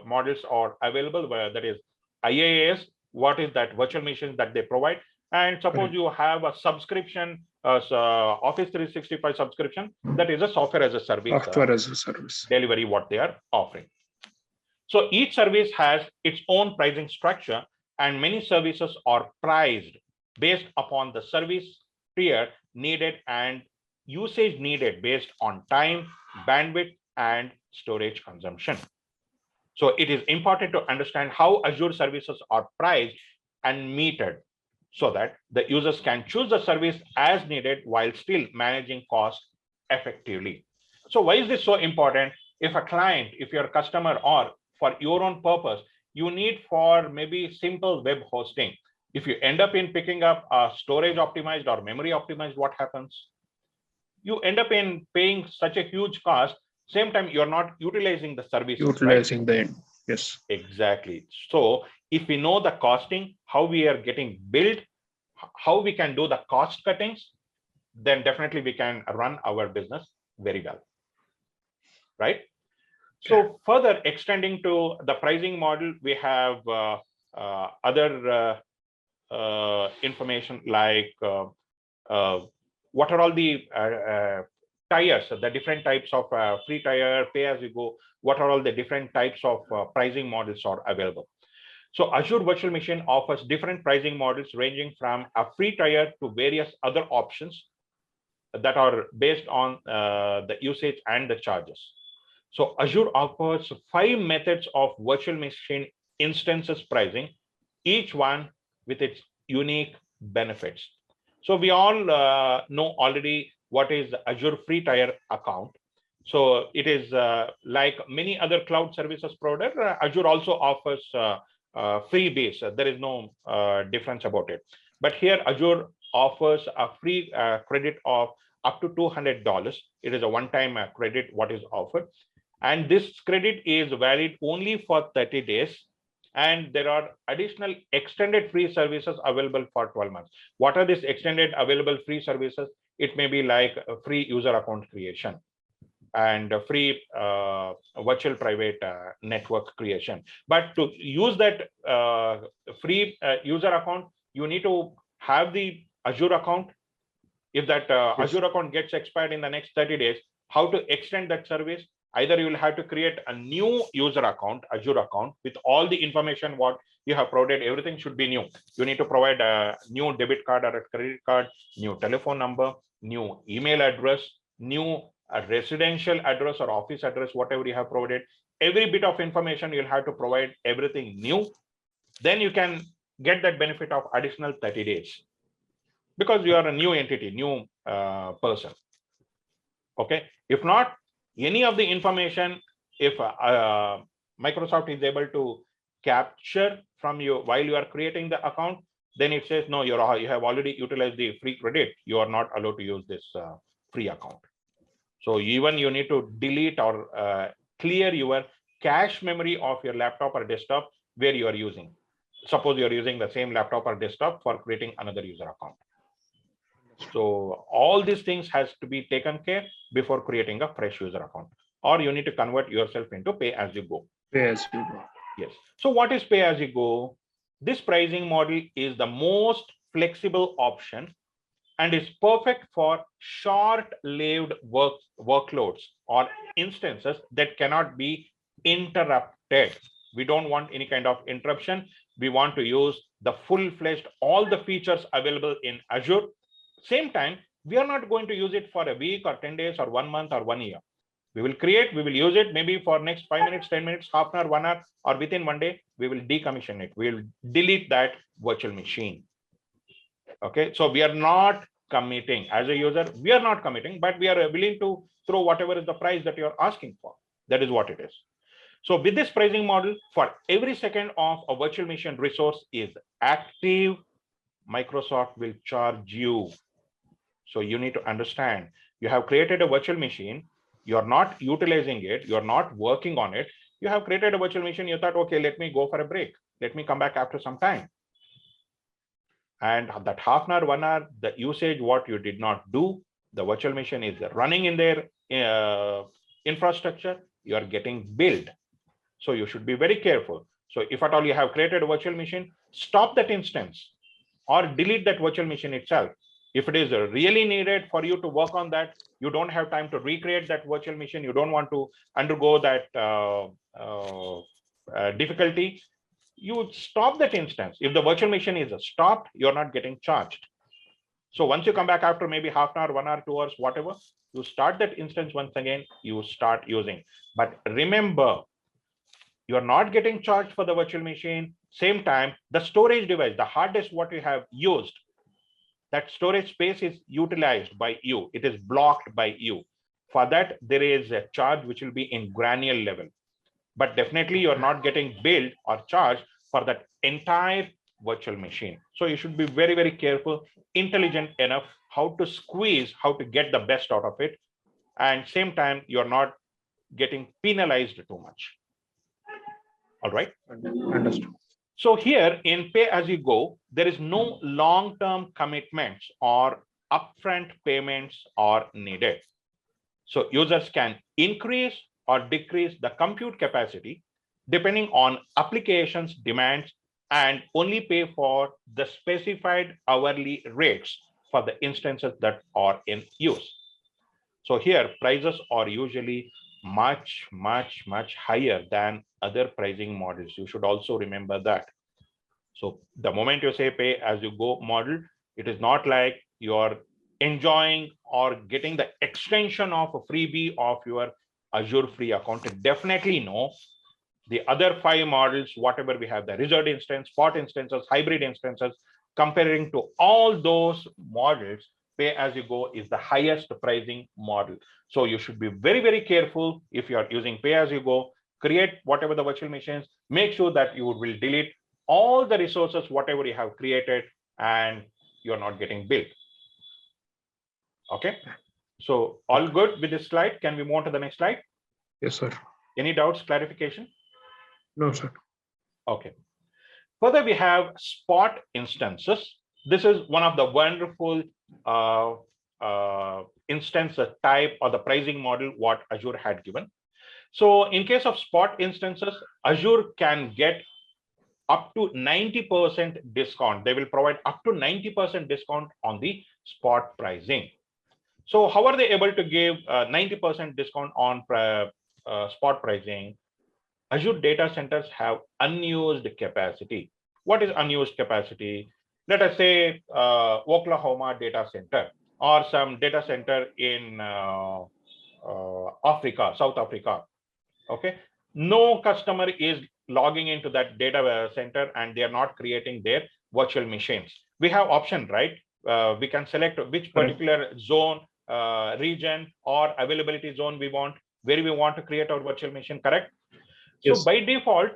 models are available, that is IaaS, what is that virtual machines that they provide. And suppose you have a subscription, Office 365 subscription, that is a software as a service, delivery, what they are offering. So each service has its own pricing structure, and many services are priced based upon the service tier needed and usage needed based on time, bandwidth, and storage consumption. So it is important to understand how Azure services are priced and metered, so that the users can choose the service as needed while still managing costs effectively. So why is this so important? If a client, if you're a customer, or for your own purpose, you need for maybe simple web hosting. If you end up in picking up a storage optimized or memory optimized, what happens? You end up in paying such a huge cost. Same time, you're not utilizing the services. Utilizing the end. Yes. Exactly. So if we know the costing, how we are getting billed, how we can do the cost cuttings, then definitely we can run our business very well, right? So further extending to the pricing model, we have other information like what are all the tiers, the different types of free tier, pay as you go, what are all the different types of pricing models are available. So Azure Virtual Machine offers different pricing models ranging from a free tier to various other options that are based on the usage and the charges. So Azure offers 5 methods of virtual machine instances pricing, each one with its unique benefits. So we all know already what is the Azure free tier account. So it is like many other cloud services provider, Azure also offers free base. There is no difference about it. But here Azure offers a free credit of up to $200. It is a one-time credit what is offered. And this credit is valid only for 30 days. And there are additional extended free services available for 12 months. What are these extended available free services? It may be like a free user account creation and a free virtual private network creation. But to use that free user account, you need to have the Azure account. If that Azure account gets expired in the next 30 days, how to extend that service? Either you will have to create a new user account, Azure account, with all the information what you have provided. Everything should be new. You need to provide a new debit card or a credit card, new telephone number, new email address, new residential address or office address, whatever you have provided. Every bit of information you'll have to provide everything new. Then you can get that benefit of additional 30 days because you are a new entity, new person. Okay. If not, any of the information, if Microsoft is able to capture from you while you are creating the account, then it says, no, you have already utilized the free credit. You are not allowed to use this free account. So even you need to delete or clear your cache memory of your laptop or desktop where you are using. Suppose you are using the same laptop or desktop for creating another user account. So all these things has to be taken care before creating a fresh user account, or you need to convert yourself into pay as you go. Pay as you go. Yes. So what is pay as you go? This pricing model is the most flexible option and is perfect for short-lived workloads or instances that cannot be interrupted. We don't want any kind of interruption. We want to use the full-fledged, all the features available in Azure. Same time, we are not going to use it for a week or 10 days or 1 month or 1 year. We will create, we will use it maybe for next 5 minutes, 10 minutes, half an hour, 1 hour, or within 1 day, we will decommission it. We will delete that virtual machine. Okay, so we are not committing. As a user, we are not committing, but we are willing to throw whatever is the price that you're asking for. That is what it is. So with this pricing model, for every second of a virtual machine resource is active, Microsoft will charge you. So you need to understand, you have created a virtual machine, you're not utilizing it, you're not working on it. You have created a virtual machine, you thought, okay, let me go for a break. Let me come back after some time. And that half an hour, 1 hour, the usage, what you did not do, the virtual machine is running in their infrastructure, you are getting billed. So you should be very careful. So if at all you have created a virtual machine, stop that instance or delete that virtual machine itself. If it is really needed for you to work on that, you don't have time to recreate that virtual machine, you don't want to undergo that difficulty, you would stop that instance. If the virtual machine is stopped, you're not getting charged. So once you come back after maybe half an hour, 1 hour, 2 hours, whatever, you start that instance once again, you start using. But remember, you are not getting charged for the virtual machine. Same time, the storage device, the hard disk, what you have used, that storage space is utilized by you. It is blocked by you. For that, there is a charge which will be in granular level. But definitely you're not getting billed or charged for that entire virtual machine. So you should be very, very careful, intelligent enough how to squeeze, how to get the best out of it. And same time, you're not getting penalized too much. All right. Understood. So here in pay as you go, there is no long-term commitments or upfront payments are needed. So users can increase or decrease the compute capacity depending on applications demands and only pay for the specified hourly rates for the instances that are in use. So here prices are usually much higher than other pricing models. You should also remember that. So the moment you say pay as you go model, it is not like you're enjoying or getting the extension of a freebie of your Azure free account. Definitely no. The other 5 models, whatever we have, the reserved instance, spot instances, hybrid instances, comparing to all those models, pay as you go is the highest pricing model. So you should be very, very careful if you are using pay as you go, create whatever the virtual machines, make sure that you will delete all the resources, whatever you have created, and you're not getting billed. Okay. So all good with this slide. Can we move on to the next slide? Yes, sir. Any doubts, clarification? No, sir. Okay. Further, we have spot instances. This is one of the wonderful instance type or the pricing model what Azure had given. So in case of spot instances, Azure can get up to 90% discount. They will provide up to 90% discount on the spot pricing. So how are they able to give 90% discount on spot pricing? Azure data centers have unused capacity. What is unused capacity? Let us say Oklahoma data center or some data center in Africa, South Africa. Okay. No customer is logging into that data center and they are not creating their virtual machines. We have option, right? We can select which particular zone, region or availability zone we want, where we want to create our virtual machine, correct? Yes. So by default,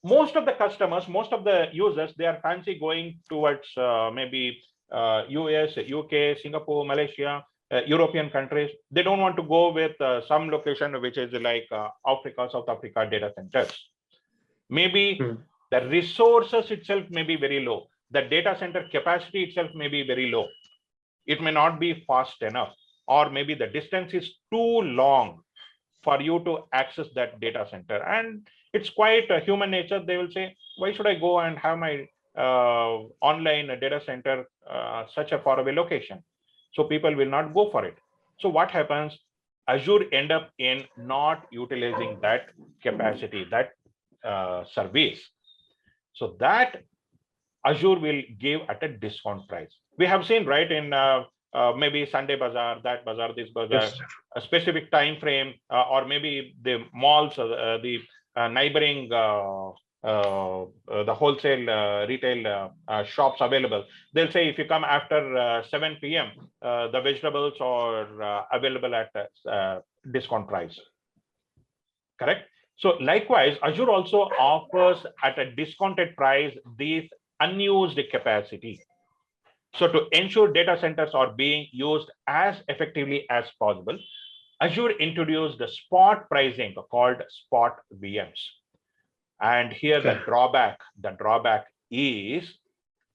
most of the customers, most of the users, they are fancy going towards maybe US, UK, Singapore, Malaysia, European countries. They don't want to go with some location which is like Africa, South Africa data centers. Maybe the resources itself may be very low. The data center capacity itself may be very low. It may not be fast enough, or maybe the distance is too long for you to access that data center. And it's quite a human nature. They will say, why should I go and have my online data center such a far away location? So people will not go for it. So what happens? Azure end up in not utilizing that capacity, that service. So that Azure will give at a discount price. We have seen, right, in maybe Sunday Bazaar, that Bazaar, this Bazaar, Yes, sir. a specific time frame, or maybe the malls, the neighboring the wholesale retail shops available. They'll say if you come after 7 p.m., the vegetables are available at discount price. Correct? So likewise, Azure also offers at a discounted price these unused capacity. So to ensure data centers are being used as effectively as possible, Azure introduced the spot pricing called spot VMs. And here the drawback is,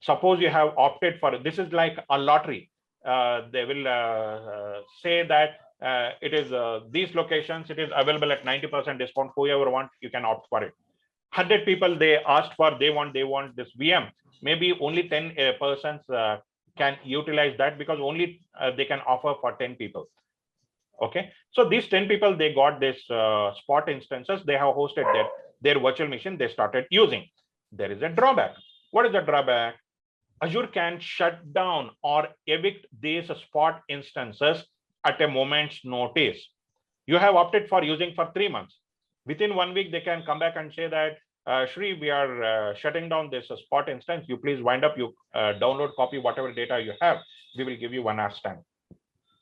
suppose you have opted for, this is like a lottery. They will say that it is these locations, it is available at 90% discount. Whoever wants, you can opt for it. 100 people they asked for, they want this VM. Maybe only 10 persons can utilize that, because only they can offer for 10 people. Okay, so these 10 people, they got this spot instances, they have hosted their virtual machine, they started using. There is a drawback. What is the drawback? Azure can shut down or evict these spot instances at a moment's notice. You have opted for using for 3 months. Within 1 week, they can come back and say that, Shri, we are shutting down this spot instance. You please wind up, you download, copy whatever data you have. We will give you 1 hour's time.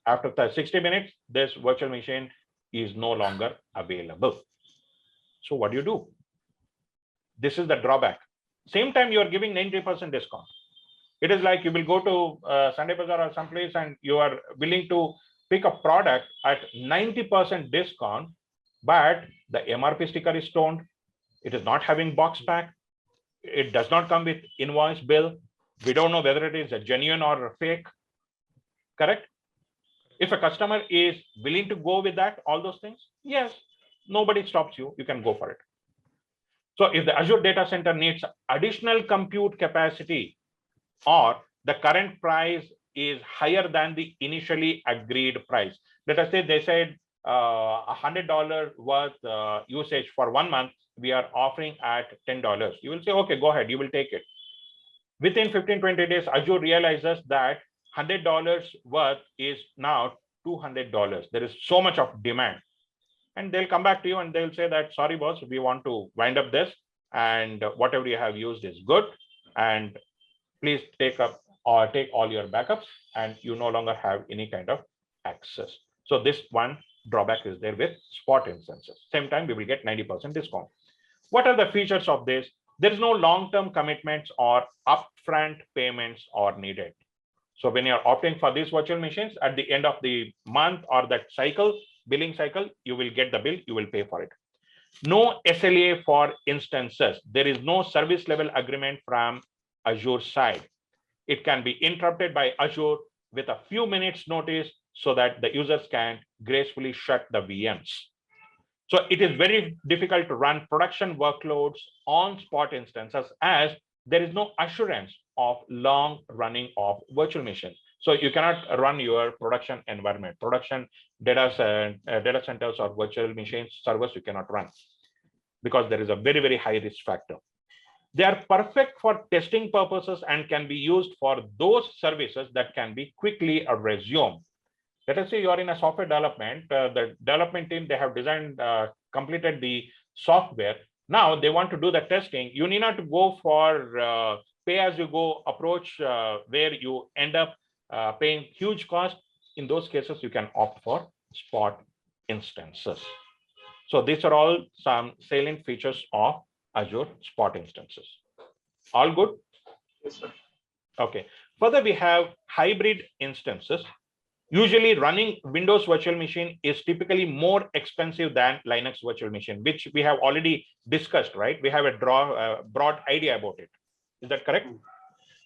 After 60 minutes, this virtual machine is no longer available. So what do? This is the drawback. Same time, you are giving 90% discount. It is like you will go to Sunday Bazaar or someplace and you are willing to pick a product at 90% discount, but the MRP sticker is stoned. It is not having box pack. It does not come with invoice bill. We don't know whether it is a genuine or fake. Correct? If a customer is willing to go with that, all those things, yes, nobody stops you. You can go for it. So if the Azure data center needs additional compute capacity, or the current price is higher than the initially agreed price. Let us say they said $100 worth usage for 1 month, we are offering at $10. You will say, okay, go ahead, you will take it. Within 15-20 days, Azure realizes that $100 worth is now $200. There is so much of demand. And they'll come back to you and they'll say that, sorry, boss, we want to wind up this, and whatever you have used is good. And please take all your backups, and you no longer have any kind of access. So this one drawback is there with spot instances. Same time, we will get 90% discount. What are the features of this? There is no long-term commitments or upfront payments are needed. So when you're opting for these virtual machines, at the end of the month or that cycle, billing cycle, you will get the bill, you will pay for it. No SLA for instances. There is no service level agreement from Azure side. It can be interrupted by Azure with a few minutes notice so that the users can gracefully shut the VMs. So it is very difficult to run production workloads on spot instances, as there is no assurance of long running of virtual machines. So you cannot run your production environment, production data centers or virtual machines servers, you cannot run, because there is a very, very high risk factor. They are perfect for testing purposes and can be used for those services that can be quickly resumed. Let us say you are in a software development, the development team, they have designed, completed the software. Now they want to do the testing. You need not to go for pay-as-you-go approach where you end up paying huge cost. In those cases, you can opt for spot instances. So these are all some salient features of Azure spot instances. All good? Yes, sir. Okay. Further, we have hybrid instances. Usually running Windows virtual machine is typically more expensive than Linux virtual machine, which we have already discussed, right? We have a broad idea about it. Is that correct?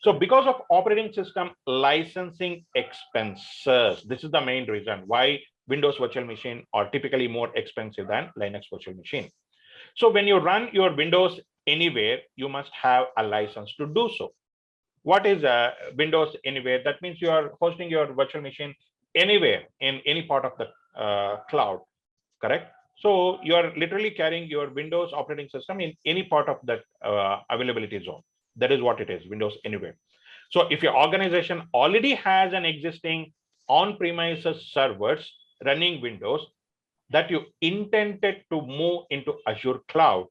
So because of operating system licensing expenses, this is the main reason why Windows virtual machine are typically more expensive than Linux virtual machine. So when you run your Windows anywhere, you must have a license to do so. What is Windows anywhere? That means you are hosting your virtual machine anywhere in any part of the cloud, correct? So you are literally carrying your Windows operating system in any part of that availability zone. That is what it is, Windows anywhere. So if your organization already has an existing on-premises servers running Windows that you intended to move into Azure cloud,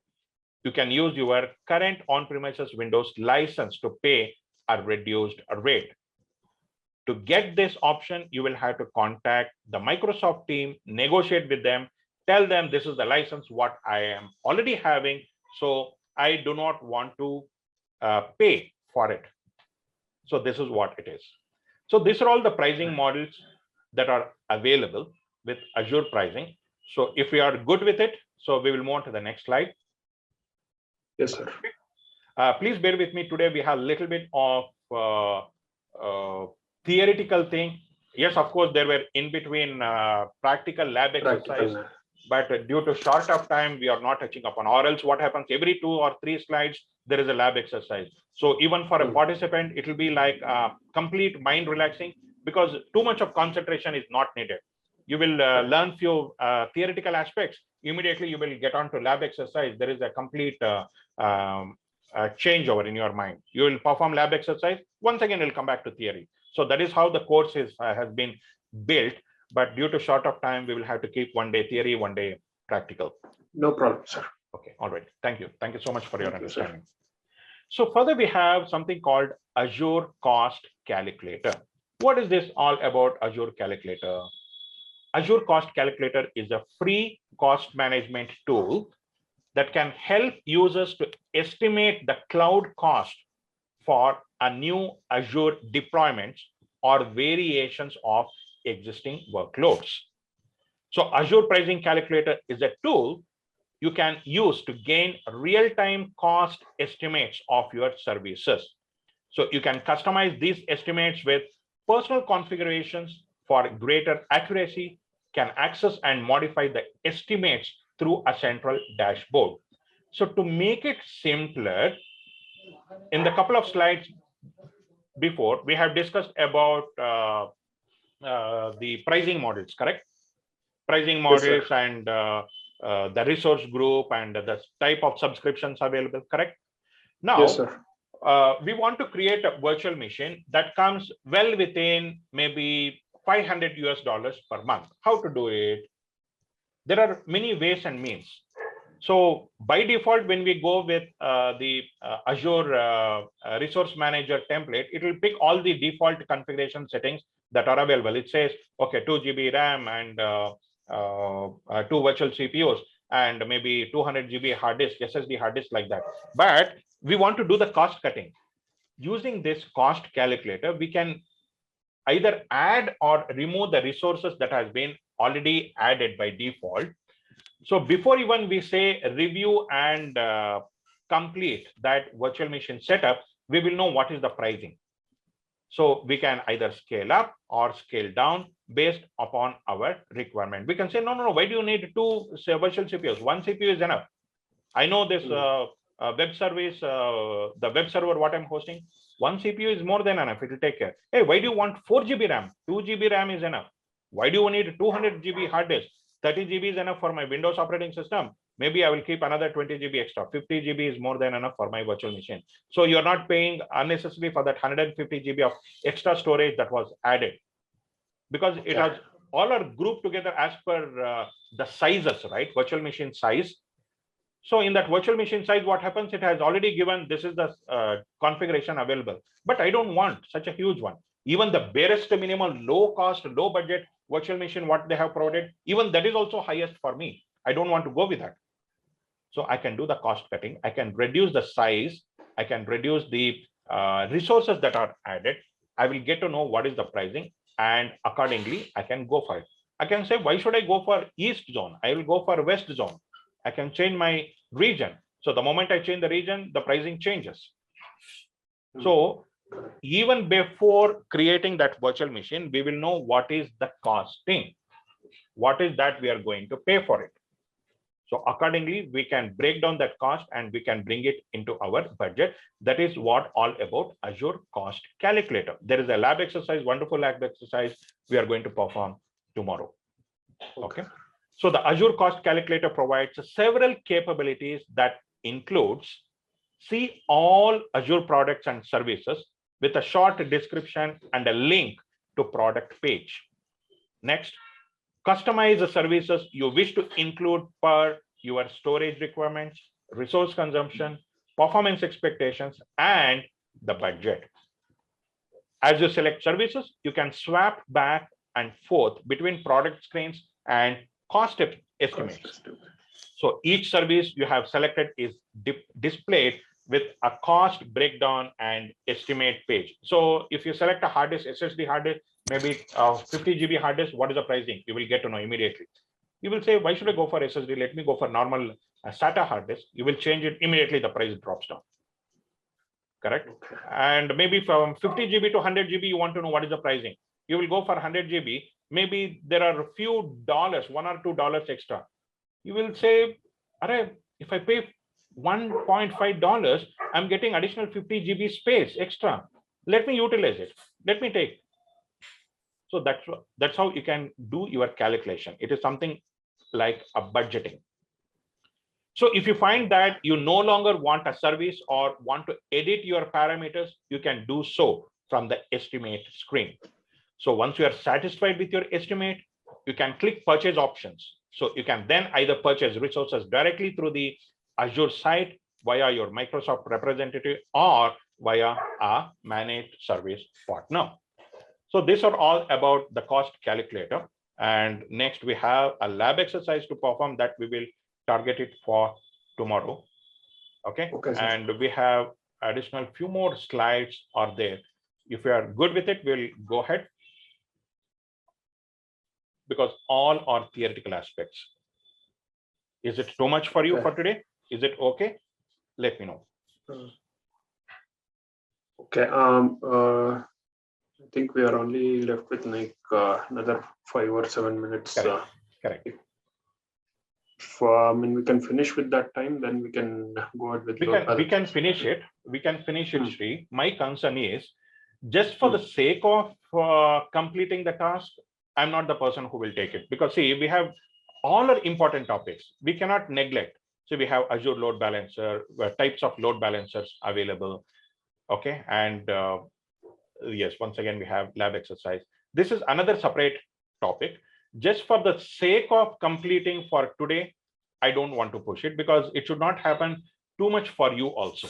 You can use your current on-premises Windows license to pay a reduced rate. To get this option, you will have to contact the Microsoft team, negotiate with them, tell them this is the license what I am already having, so I do not want to pay for it. So this is what it is. So these are all the pricing models that are available with Azure pricing. So if we are good with it, so we will move on to the next slide. Yes, sir. Please bear with me. Today we have a little bit of theoretical thing. Yes, of course, there were in between practical lab exercise, but due to short of time, we are not touching upon. Or else what happens, every 2 or 3 slides, there is a lab exercise. So even for a participant, it will be like complete mind relaxing, because too much of concentration is not needed. You will learn few theoretical aspects. Immediately you will get on to lab exercise. There is a complete changeover in your mind. You will perform lab exercise. Once again, you'll come back to theory. So that is how the course has been built. But due to short of time, we will have to keep one day theory, one day practical. No problem, sir. Okay, all right. Thank you. Thank you so much for your understanding. So further, we have something called Azure Cost Calculator. What is this all about, Azure Calculator? Azure Cost Calculator is a free cost management tool that can help users to estimate the cloud cost for a new Azure deployments or variations of existing workloads. So Azure Pricing Calculator is a tool you can use to gain real-time cost estimates of your services. So you can customize these estimates with personal configurations for greater accuracy, can access and modify the estimates through a central dashboard. So to make it simpler, in the couple of slides before, we have discussed about the pricing models, correct? Pricing models, yes, and the resource group and the type of subscriptions available, correct? Now, yes, sir. We want to create a virtual machine that comes well within maybe $500 per month. How to do it? There are many ways and means. So by default, when we go with the Azure Resource Manager template, it will pick all the default configuration settings that are available. It says, okay, 2 GB RAM and 2 virtual CPUs and maybe 200 GB hard disk, SSD hard disk, like that. But we want to do the cost cutting. Using this cost calculator, we can either add or remove the resources that has been already added by default. So before even we say review and complete that virtual machine setup, we will know what is the pricing. So we can either scale up or scale down based upon our requirement. We can say, no, why do you need 2 virtual CPUs? 1 CPU is enough. I know this web service, the web server what I'm hosting, 1 CPU is more than enough. It will take care. Hey, why do you want 4 GB RAM? 2 GB RAM is enough. Why do you need 200 GB hard disk? 30 GB is enough for my Windows operating system. Maybe I will keep another 20 GB extra. 50 GB is more than enough for my virtual machine. So you're not paying unnecessarily for that 150 GB of extra storage that was added, because it has all are grouped together as per the sizes, right? Virtual machine size. So in that virtual machine size, what happens? It has already given this is the configuration available, but I don't want such a huge one. Even the barest minimal, low cost, low budget virtual machine, what they have provided, even that is also highest for me. I don't want to go with that. So I can do the cost cutting. I can reduce the size. I can reduce the resources that are added. I will get to know what is the pricing, and accordingly, I can go for it. I can say, why should I go for East zone? I will go for West zone. I can change my region. So the moment I change the region, the pricing changes. So even before creating that virtual machine, we will know what is the costing. What is that we are going to pay for it. So accordingly, we can break down that cost and we can bring it into our budget. That is what all about Azure Cost Calculator. There is a lab exercise, wonderful lab exercise we are going to perform tomorrow. Okay. So the Azure Cost Calculator provides several capabilities that includes see all Azure products and services with a short description and a link to product page. Next, customize the services you wish to include per your storage requirements. resource consumption, performance expectations, and the budget. As you select services, you can swap back and forth between product screens and cost estimates. So each service you have selected is displayed with a cost breakdown and estimate page. So if you select a hard disk, SSD hard disk, maybe 50 GB hard disk, what is the pricing? You will get to know immediately. You will say, why should I go for SSD? Let me go for normal SATA hard disk. You will change it immediately. The price drops down. Correct. And maybe from 50 GB to 100 GB, you want to know what is the pricing. You will go for 100 GB. Maybe there are a few dollars, $1 or $2 extra. You will say, if I pay $1.5, I'm getting additional 50 GB space extra. Let me utilize it. Let me take. So that's how you can do your calculation. It is something like a budgeting. So if you find that you no longer want a service or want to edit your parameters, you can do so from the estimate screen. So once you are satisfied with your estimate, you can click purchase options. So you can then either purchase resources directly through the Azure site via your Microsoft representative or via a managed service partner. So these are all about the cost calculator. And next we have a lab exercise to perform that we will target it for tomorrow. Okay. And we have additional few more slides are there. If you are good with it, we'll go ahead, because all are theoretical aspects. Is it too much for you for today? Is it okay? Let me know. Okay. I think we are only left with like another 5 or 7 minutes. Correct. If we can finish with that time, then we can go ahead with. We can finish it. We can finish it, Sri. My concern is just for the sake of completing the task, I'm not the person who will take it, because see, we have all are important topics. We cannot neglect. So we have Azure load balancer, types of load balancers available. Okay. And yes, once again, we have lab exercise. This is another separate topic. Just for the sake of completing for today, I don't want to push it, because it should not happen too much for you also.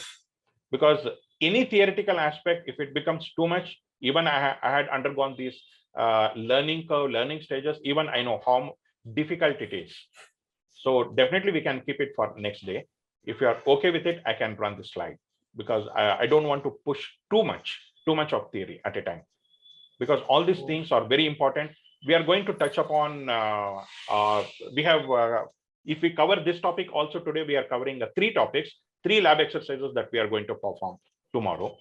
Because any theoretical aspect, if it becomes too much, even I had undergone these learning curve, learning stages, even I know how difficult it is. So definitely we can keep it for next day. If you are okay with it, I can run the slide, because I don't want to push too much of theory at a time, because all these things are very important. We are going to touch upon, we have, if we cover this topic also today, we are covering 3 topics, 3 lab exercises that we are going to perform tomorrow.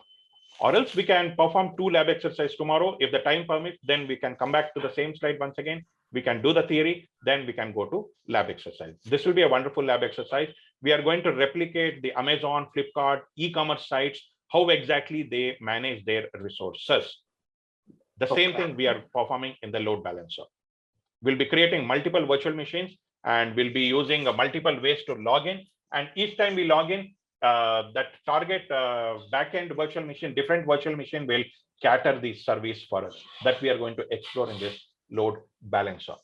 Or else we can perform 2 lab exercises tomorrow. If the time permits, then we can come back to the same slide once again. We can do the theory, then we can go to lab exercise. This will be a wonderful lab exercise. We are going to replicate the Amazon, Flipkart, e-commerce sites, how exactly they manage their resources. The same thing we are performing in the load balancer. We'll be creating multiple virtual machines, and we'll be using multiple ways to log in. And each time we log in, that target backend virtual machine, different virtual machine will cater the service for us. That we are going to explore in this load balancer.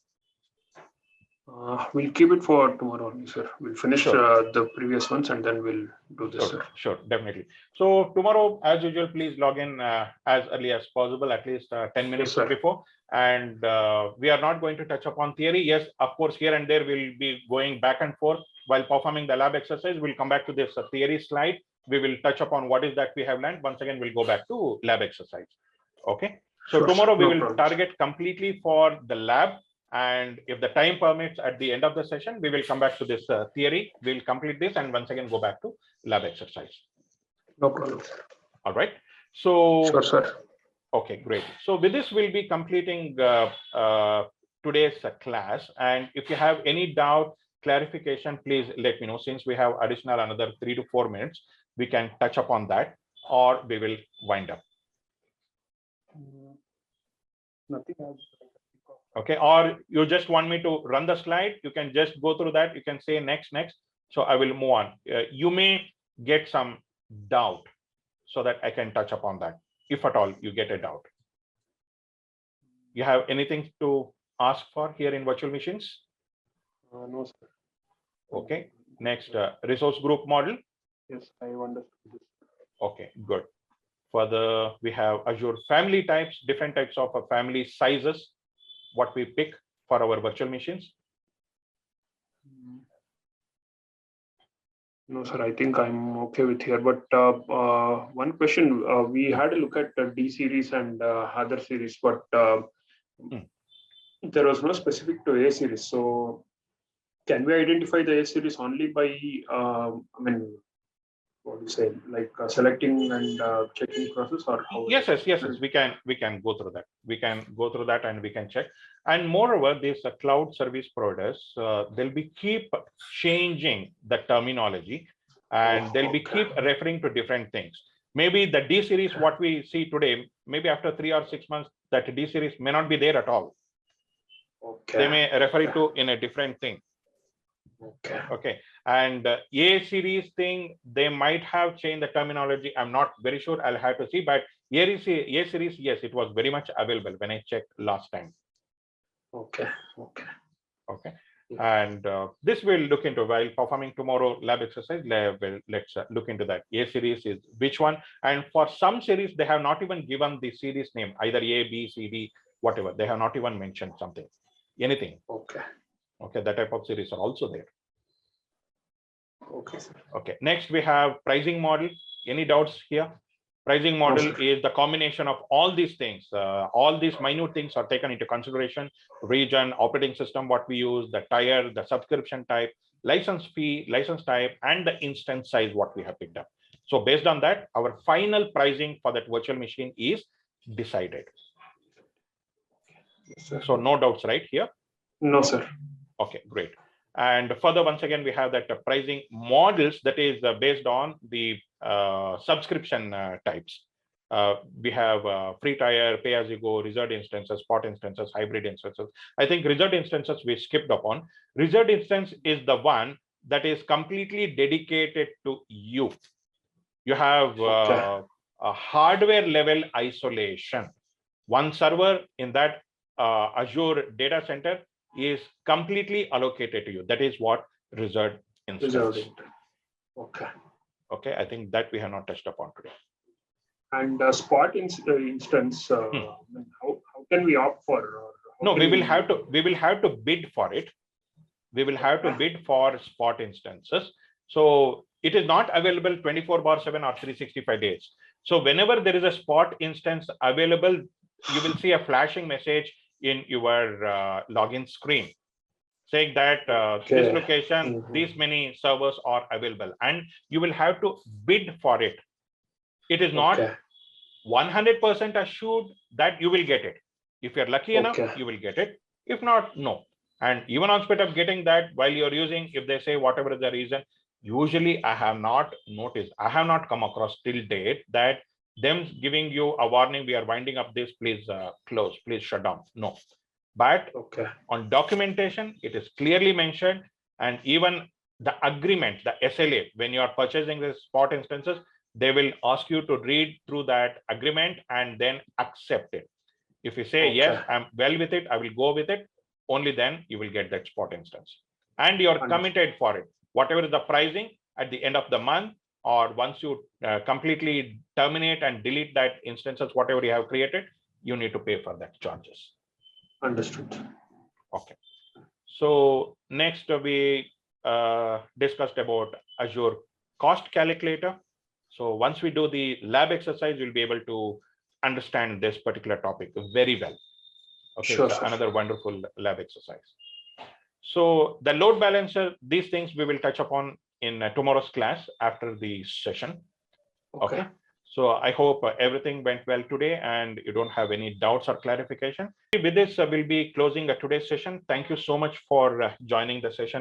We'll keep it for tomorrow only, sir. We'll finish the previous ones and then we'll do this, sir. Sure, definitely. So tomorrow, as usual, please log in as early as possible, at least 10 minutes before. And we are not going to touch upon theory. Yes, of course, here and there we'll be going back and forth while performing the lab exercise. We'll come back to this theory slide. We will touch upon what is that we have learned. Once again, we'll go back to lab exercise. Okay. So tomorrow we will target completely for the lab. And if the time permits, at the end of the session, we will come back to this theory. We'll complete this and once again go back to lab exercise. No problem. All right. So, sure, sir. Okay, great. So with this, we'll be completing today's class. And if you have any doubt, clarification, please let me know. Since we have additional another 3 to 4 minutes, we can touch upon that, or we will wind up. Nothing else. Okay, or you just want me to run the slide, you can just go through that. You can say next. So I will move on. You may get some doubt, so that I can touch upon that, if at all you get a doubt. You have anything to ask for here in virtual machines? No, sir. Okay, Next, resource group model. Yes, I understood this. Okay, good. Further, we have Azure family types, different types of family sizes, what we pick for our virtual machines. No, sir, I think I'm okay with here. But one question, we had a look at D series and other series, but there was no specific to A series. So can we identify the A series only by, what do you say, like selecting and checking process, or how? Yes, we can go through that. We can go through that and we can check. And moreover, these cloud service providers, they'll be keep changing the terminology, and they'll be keep referring to different things. Maybe the D series, what we see today, maybe after 3 or 6 months, that D series may not be there at all. They may refer it to in a different thing. Okay. And A series thing, they might have changed the terminology. I'm not very sure. I'll have to see. But A series, yes, it was very much available when I checked last time. Okay. And this we'll look into while performing tomorrow lab exercise. Let's look into that. A series is which one? And for some series, they have not even given the series name, either A, B, C, D, whatever. They have not even mentioned something, anything. Okay, that type of series are also there. Okay, sir. Okay, next we have pricing model. Any doubts here? Pricing model is the combination of all these things. All these minute things are taken into consideration: region, operating system, what we use, the tier, the subscription type, license fee, license type, and the instance size, what we have picked up. So based on that, our final pricing for that virtual machine is decided. Yes, so no doubts right here? No, sir. Okay, great. And further, once again, we have that pricing models that is based on the subscription types. We have free tier, pay as you go, reserved instances, spot instances, hybrid instances. I think reserved instances we skipped upon. Reserved instance is the one that is completely dedicated to you. You have a hardware level isolation. One server in that Azure data center is completely allocated to you. That is what reserved instance. Okay, I think that we have not touched upon today. And spot instance, how can we opt for? No, we will have to bid for it. We will have to bid for spot instances. So it is not available 24/7 or 365 days. So whenever there is a spot instance available, you will see a flashing message in your login screen saying that this location, these many servers are available, and you will have to bid for it. It is not 100% assured that you will get it. If you're lucky enough, you will get it. If not, no. And even on spot of getting that, while you're using, if they say whatever is the reason, usually I have not noticed, I have not come across till date that them giving you a warning, we are winding up this, please close, please shut down. No. But on documentation, it is clearly mentioned, and even the agreement, the SLA, when you are purchasing the spot instances, they will ask you to read through that agreement and then accept it. If you say, yes, I'm well with it, I will go with it, only then you will get that spot instance. And you're committed for it. Whatever is the pricing at the end of the month, or once you completely terminate and delete that instances, whatever you have created, you need to pay for that charges. Understood. Okay. So next we discussed about Azure cost calculator. So once we do the lab exercise, you'll be able to understand this particular topic very well. Okay, sure, so another wonderful lab exercise. So the load balancer, these things we will touch upon in tomorrow's class after the session. Okay. So I hope everything went well today and you don't have any doubts or clarification. With this, we'll be closing today's session. Thank you so much for joining the session.